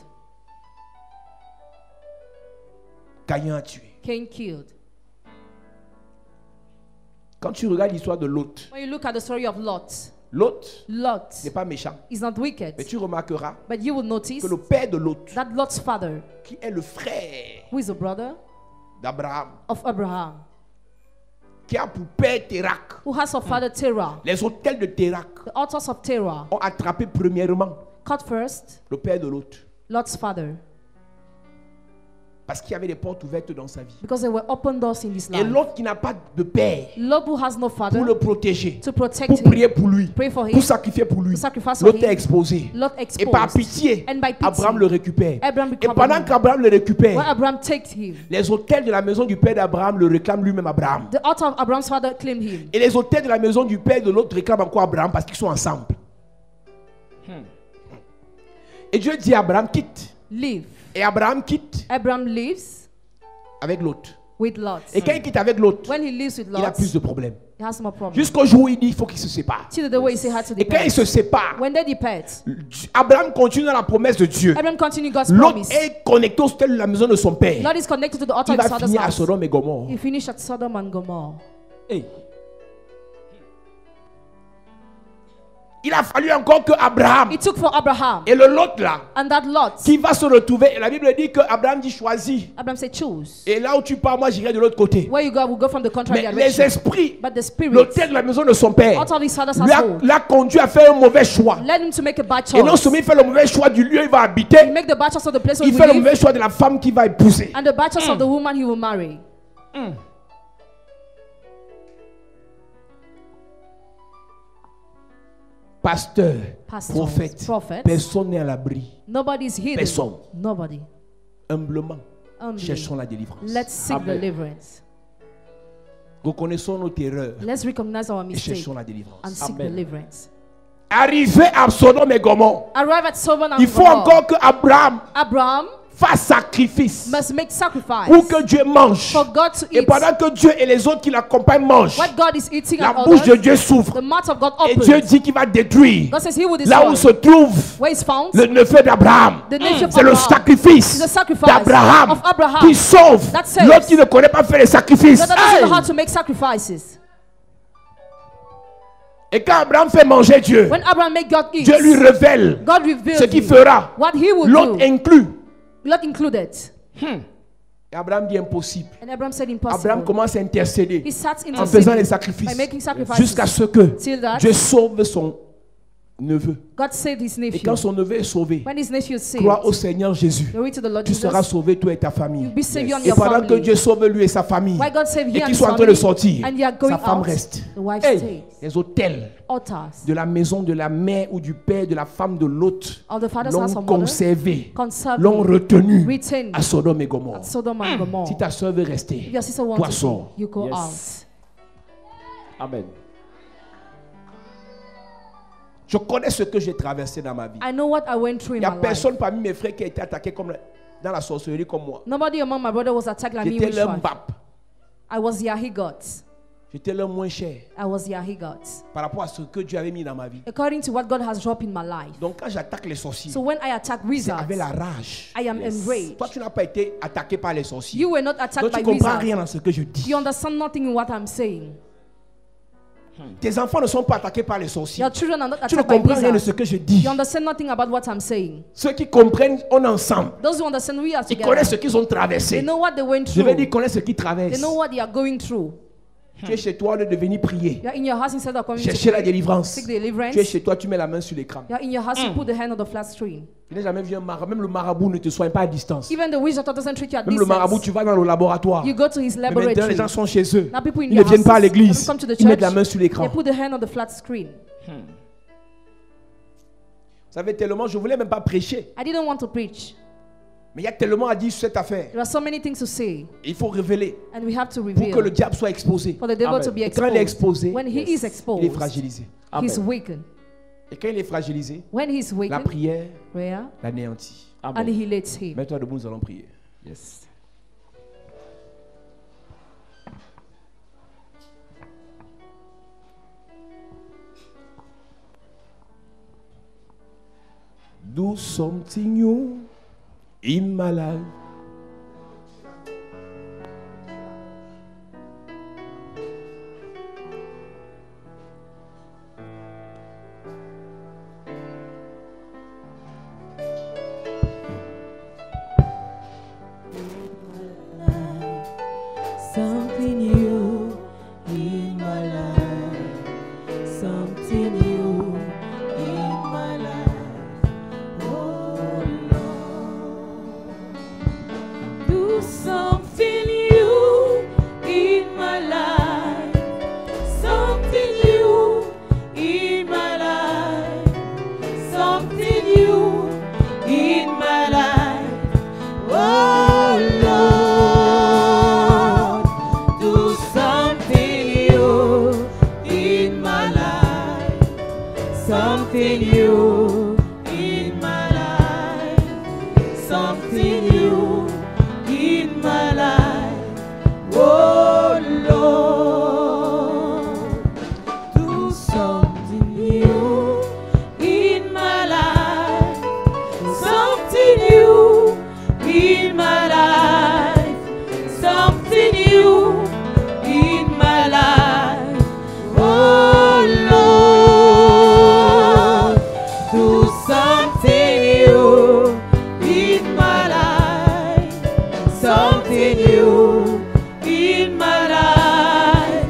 Caïn a tué. Cain killed. Quand tu regardes l'histoire de Lot, When you look at the story of Lot, Lot Lot n'est pas méchant. is not wicked. Mais tu remarqueras But you will notice que le père de Lot, that Lot's father, qui est le frère who is a brother d'Abraham, of Abraham, qui a pour père Térak, who has a father Terah, les hôtels de Térak the altars of Terah, ont attrapé premièrement caught first le père de Lot. Lot's father. Parce qu'il y avait des portes ouvertes dans sa vie. Because there were open doors in his Et life. l'autre qui n'a pas de père Lord who has no father pour le protéger, to protect pour him, prier pour lui, pray for him, pour sacrifier pour lui, to sacrifice for l'autre him, est exposé. Lord Et par exposed. pitié, And by pity, Abraham le récupère. Abraham Et recovered pendant him. qu'Abraham le récupère, When Abraham takes him, les hôtels de la maison du père d'Abraham le réclament lui-même Abraham. the altar of Abraham's father claimed him. Et les hôtels de la maison du père de l'autre réclament encore Abraham parce qu'ils sont ensemble. Et Dieu dit à Abraham, quitte. Leave. Et Abraham quitte Abraham leaves avec l'autre. with Lot. Et quand il quitte avec l'autre, When he leaves with il a Lot, plus de problèmes. he has more problems. Jusqu'au jour où il dit il faut qu'il se sépare. Till the way he had to Et quand il depart. se sépare, When they depart, Abraham continue dans la promesse de Dieu. Abraham continued God's L'autre promise. est connecté au stèle de la maison de son père. Lot is connected to the altar Il of his va father's finir à house. Sodome et Gomorrhe. He finished at Sodom and Gomorrah. Hey. Il a fallu encore que Abraham It took for Abraham et le Lot là, and that Lot. qui va se retrouver. Et la Bible dit que Abraham dit choisis. Abraham said, choose. Et là où tu pars, moi j'irai de l'autre côté. Where you go, I will go from the contrary Mais les direction. esprits, But the spirit, l'autel de la maison de son père, out of his father's lui household, l'a conduit à faire un mauvais choix. led him to make a bad Et non choice. seulement il fait le mauvais choix du lieu où il va He habiter, make the bad choice of the place where il he fait le will live, mauvais choix de la femme qu'il va épouser. and the bad choice of the woman he will marry. Pasteur, Pastors, prophète, prophets. personne n'est à l'abri. Nobody is hidden. Personne. Nobody. Humblement, Only. cherchons la délivrance. Let's seek Amen. deliverance. Reconnaissons nos terreurs Let's recognize our et mistake cherchons la délivrance. and seek Amen. deliverance. Arrivé à Sodome et Gomorrhe, Arrive at Sodom and il faut Gomorrah. encore que Abraham Abraham fasse sacrifice must make sacrifice pour que Dieu mange. for God to Et eat. pendant que Dieu et les autres qui l'accompagnent mangent, What God is eating la and bouche de others, Dieu s'ouvre. the mouth of God Et opens. Dieu dit qu'il va détruire God says he will là où destroy. se trouve Where is found? le neveu d'Abraham. The nation of C'est le Abraham. sacrifice It's the sacrifice d'Abraham of Abraham qui sauve that saves. l'autre qui ne connaît pas faire les sacrifices. God doesn't know how to make sacrifices. Et quand Abraham fait manger Dieu, When Abraham made God eat, Dieu lui révèle God revealed ce qu'il him fera. what he will L'autre do. inclut. Lot included. Et Abraham dit impossible. And Abraham said impossible. Abraham commence à intercéder He sat en into faisant les by sacrifices making sacrifices jusqu'à ce que till that Dieu sauve son neveu. God saved his Et nephew. quand son neveu est sauvé, When his nephew is saved, crois au Seigneur Jésus. glory to the Lord Tu Jesus. seras sauvé, toi et ta famille. You'll be saved, you and Et your pendant que family. Dieu sauve lui et sa famille, Why God saved et he and qu'ils his sont en train de family, sortir, and they are going sa femme out, reste. the wife Hey, stayed. les hôtels Altars de la maison de la mère ou du père, de la femme de l'autre, of the father's l'ont house of mother conservé, conserved l'ont retenu retained à Sodome et Gomorrhe. at Sodom and Gomorrah. Si ta soeur veut rester, If your sister wants toi to sors. stay, you go Yes. Amen. Je connais ce que j'ai traversé dans ma vie. out. I know what I went through Il in n'y a my life. personne parmi mes frères qui a été attaqué dans la sorcellerie comme moi. Nobody among my brother was attacked like me. J'étais leur Witchcraft. mbap. I was Yahigot. J'étais leur moins cher I was Yahigot. par rapport à ce que Dieu avait mis dans ma vie. According to what God has dropped in my life. Donc quand j'attaque les sorciers, So when I attack c'est wizards, avec la rage. I am enraged. Toi, tu n'as pas été attaqué par les sorciers. You were not attacked Donc tu by ne comprends wizards. rien dans ce que je dis. You understand nothing in what I'm saying. Tes enfants ne sont pas attaqués par les sorciers. Your children are not Tu ne attacked by comprends rien de ce wizards. que je dis. You understand nothing about what I'm saying. Ceux qui comprennent, on est ensemble. Those who understand, we are Ils together. connaissent ce qu'ils ont They traversé. know what they went Je vais through. dire connaissent ce qu'ils They traversent. know what they are going through. Tu es chez toi, au lieu de venir prier. You are in your house instead of coming to Chercher la pray. délivrance. Seek deliverance. Tu es chez toi, tu mets la main sur l'écran. You are in your house, you put the hand on the flat screen. Tu n'as jamais vu un marabout. Même le marabout ne te soigne pas à distance. Even the wizard doesn't treat you at Même le marabout, distance. tu vas dans le laboratoire. You go to his Mais maintenant, les laboratory. gens sont chez eux. Now people in Ils ne their viennent pas à houses, they l'église. come to the Ils mettent la church. main sur They l'écran. put the hand on the flat screen. Vous savez, tellement, je ne voulais même pas prêcher. I didn't want to preach. Mais il y a tellement à dire sur cette affaire. There are so many things to say, Il faut révéler and we have to pour que le reveal diable soit exposé. for the devil Amen. to be Et quand il est exposed. exposé, When he is il est exposed, fragilisé. he's Amen. weakened. Et quand il est fragilisé, When he's la weakened, prière prayer, l'anéantit. and Amen. he lets him. Mets-toi debout, nous allons prier. Yes. Do something new in my life. Something new in my life. Something new in my life. Oh Lord. something new in my life, something new in my life, oh Lord, do something new in my life, something new in my life, something new in my life, oh Lord, do something new in my life, something new in my life,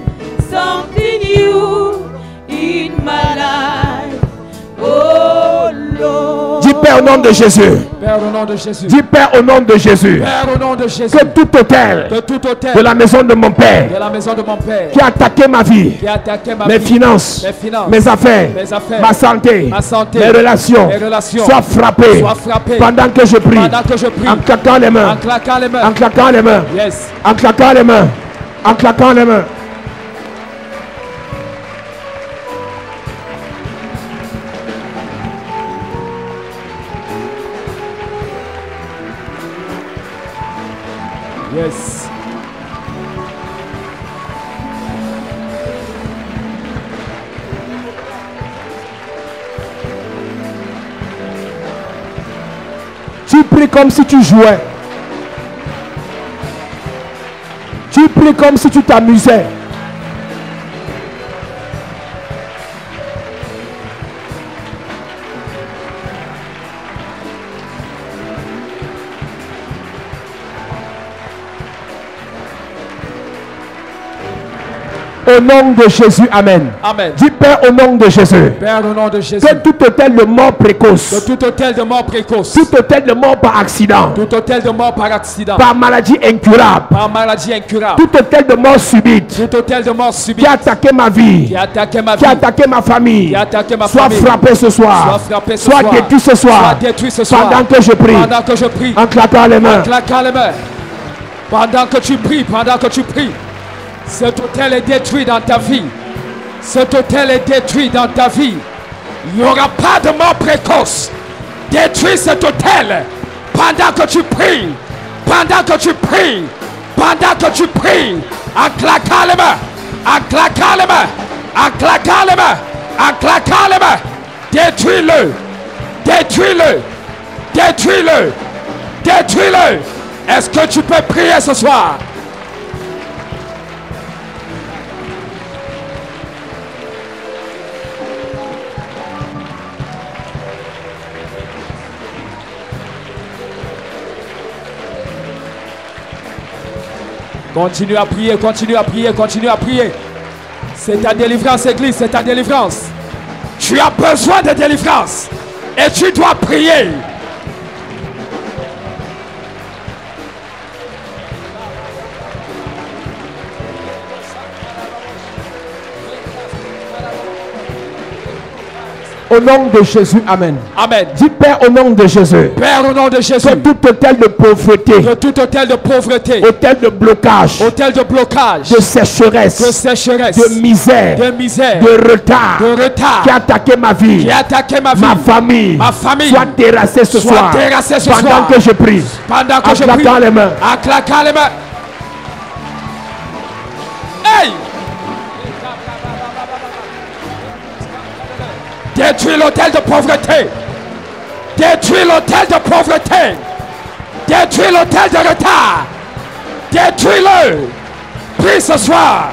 something new in my life, oh Lord. Dis Père au nom de Jésus. Père, au nom de Jésus. Dis Père au nom de Jésus. Père, au nom de Jésus. Que tout hôtel de la maison de mon Père de la maison de mon Père qui a attaqué ma vie, qui a attaqué ma mes vie, finances, mes affaires, ma santé, mes relations, soient frappées pendant que je prie, en claquant les mains, en claquant les mains, en claquant les mains, yes, en claquant les mains, en claquant les mains. yes. Tu pries comme si tu jouais. Tu pries comme si tu t'amusais. Au nom de Jésus, amen. Amen. Dis Père au nom de Jésus. Père, au nom de Jésus. Que tout hôtel de mort précoce, Que tout hôtel de mort précoce, tout hôtel de mort par accident, tout hôtel de mort par accident, par maladie incurable, par maladie incurable, tout hôtel de mort subite tout hôtel de mort qui subite a attaqué ma vie, qui a attaqué ma qui a vie, attaqué ma famille, qui a attaqué ma soit famille, frappé ce soir, soit frappé ce soit soir, détruit ce soir, soit détruit ce soir, pendant que je prie, pendant que je prie, en claquant les en mains. claquant les mains, pendant que tu pries, pendant que tu pries. Cet hôtel est détruit dans ta vie. Cet hôtel est détruit dans ta vie. Il n'y aura pas de mort précoce. Détruis cet hôtel pendant que tu pries. Pendant que tu pries. Pendant que tu pries. En claquant les mains. En claquant les mains. En claquant les mains. En claquant les mains. Détruis-le. Détruis-le. Détruis-le. Détruis-le. Est-ce que tu peux prier ce soir? Continue à prier, continue à prier, continue à prier. C'est ta délivrance, Église, c'est ta délivrance. Tu as besoin de délivrance et tu dois prier. Au nom de Jésus, amen. Amen. Dis Père au nom de Jésus. Père, au nom de Jésus, Que tout hôtel de pauvreté, que tout hôtel de pauvreté, hôtel de blocage, hôtel de blocage, de sécheresse, de sécheresse, de misère, de misère, de retard, retard, qui a attaqué ma vie, qui a attaqué ma vie, ma famille, soit terrassée ce soir, terrassée ce pendant soir, que je prie, pendant que en je prie, claquant les mains. en claquant les mains. Hey! Détruis l'hôtel de pauvreté. Détruis l'hôtel de pauvreté. Détruis l'hôtel de retard. Détruis-le. Prie ce soir.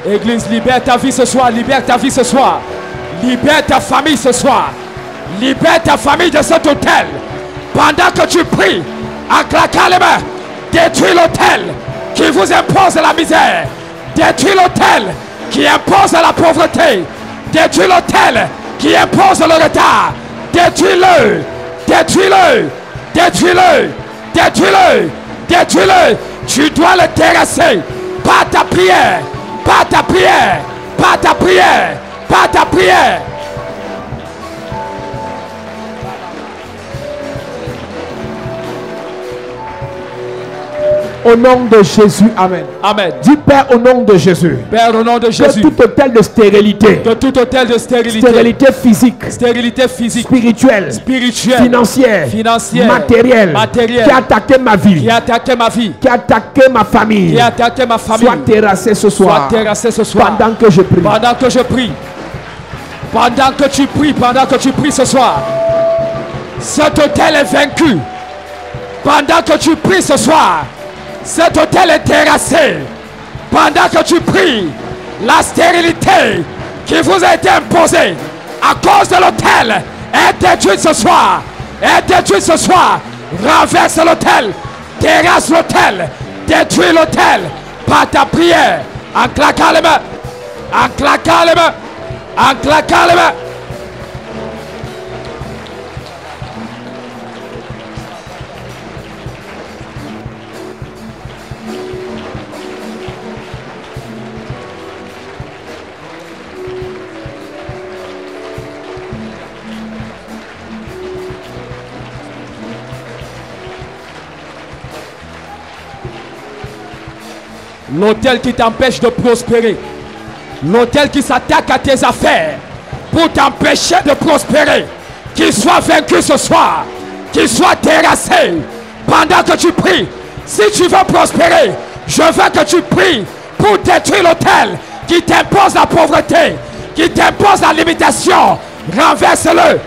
Église, libère ta vie ce soir. Libère ta vie ce soir. Libère ta famille ce soir. Libère ta famille de cet hôtel. Pendant que tu pries, en claquant les mains, détruis l'hôtel qui vous impose la misère. Détruis l'hôtel qui impose la pauvreté. Détruis l'hôtel qui impose le retard. Détruis-le. Détruis-le. Détruis-le. Détruis-le. Détruis-le. Tu dois le terrasser. Par ta prière. Par ta prière. Par ta prière. Par ta prière. Au nom de Jésus, amen. Amen. Dis Père au nom de Jésus. Père, au nom de Jésus. Que tout hôtel de stérilité, De tout hôtel de stérilité. stérilité physique, Stérilité physique. spirituelle, Spirituelle. financière, Matérielle. qui a attaqué ma vie, Qui a attaqué ma vie. qui a attaqué ma famille, Qui a attaqué ma famille. soit terrassé ce soir. Soit terrassé ce soir. Pendant que je prie. Pendant que je prie. Pendant que tu pries. Pendant que tu pries ce soir. Cet hôtel est vaincu. Pendant que tu pries ce soir. Cet hôtel est terrassé. Pendant que tu pries. La stérilité qui vous a été imposée à cause de l'hôtel est détruite ce soir. Est détruite ce soir. Renverse l'hôtel. Terrasse l'hôtel. Détruis l'hôtel. Par ta prière. En claquant les mains. En claquant les mains. En claquant les mains. L'hôtel qui t'empêche de prospérer. L'hôtel qui s'attaque à tes affaires pour t'empêcher de prospérer. Qu'il soit vaincu ce soir. Qu'il soit terrassé. Pendant que tu pries. Si tu veux prospérer, je veux que tu pries pour détruire l'hôtel qui t'impose la pauvreté. Qui t'impose la limitation. Renverse-le.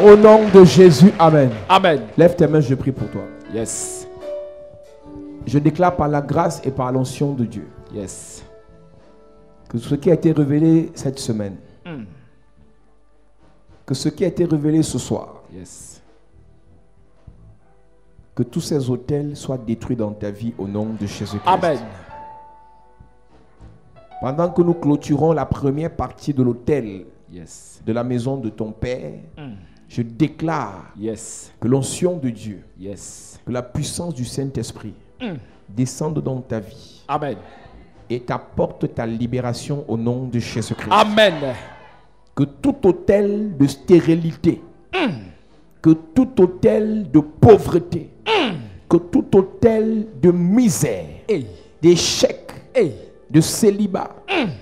Au nom de Jésus, amen. Amen. Lève tes mains, je prie pour toi. Yes. Je déclare par la grâce et par l'onction de Dieu Yes. que ce qui a été révélé cette semaine, que ce qui a été révélé ce soir, Yes. que tous ces hôtels soient détruits dans ta vie au nom de Jésus-Christ. Amen. Pendant que nous clôturons la première partie de l'hôtel Yes. de la maison de ton Père, je déclare Yes. que l'onction de Dieu, Yes. que la puissance du Saint-Esprit descende dans ta vie Amen. et t'apporte ta libération au nom de Jésus-Christ. Amen. Que tout hôtel de stérilité, que tout hôtel de pauvreté, que tout hôtel de misère, Hey. d'échec, Hey. de célibat,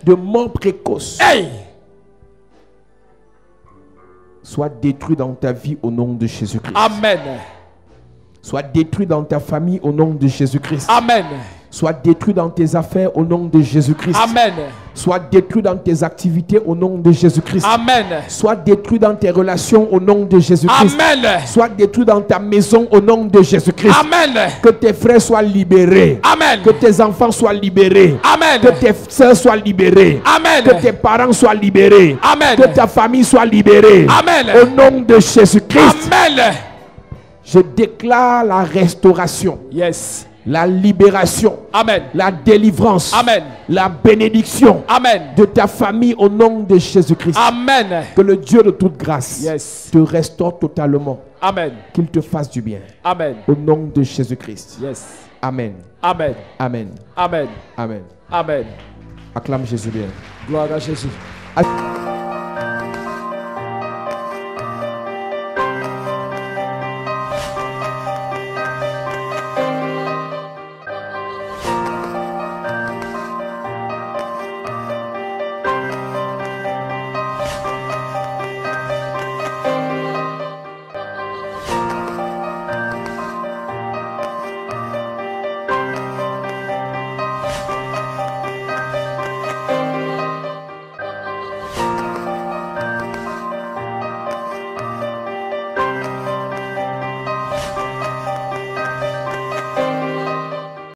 de mort précoce, Hey. soit détruit dans ta vie au nom de Jésus-Christ. Amen. Soit détruit dans ta famille au nom de Jésus-Christ. Amen. Soit détruit dans tes affaires au nom de Jésus-Christ. Amen. Soit détruit dans tes activités au nom de Jésus-Christ. Amen. Soit détruit dans tes relations au nom de Jésus-Christ. Amen. Soit détruit dans ta maison au nom de Jésus-Christ. Amen. Que tes frères soient libérés. Amen. Que tes enfants soient libérés. Amen. Que tes soeurs soient libérées. Amen. Que tes parents soient libérés. Amen. Que ta famille soit libérée. Amen. Au nom de Jésus-Christ. Amen. Je déclare la restauration, Yes. la libération, Amen. la délivrance, Amen. la bénédiction Amen. de ta famille au nom de Jésus-Christ. Amen. Que le Dieu de toute grâce Yes. te restaure totalement. Amen. Qu'il te fasse du bien. Amen. Au nom de Jésus-Christ. Yes. Amen. Amen. Amen. Amen. Amen. Amen. Acclame Jésus bien. Gloire à Jésus. Ac-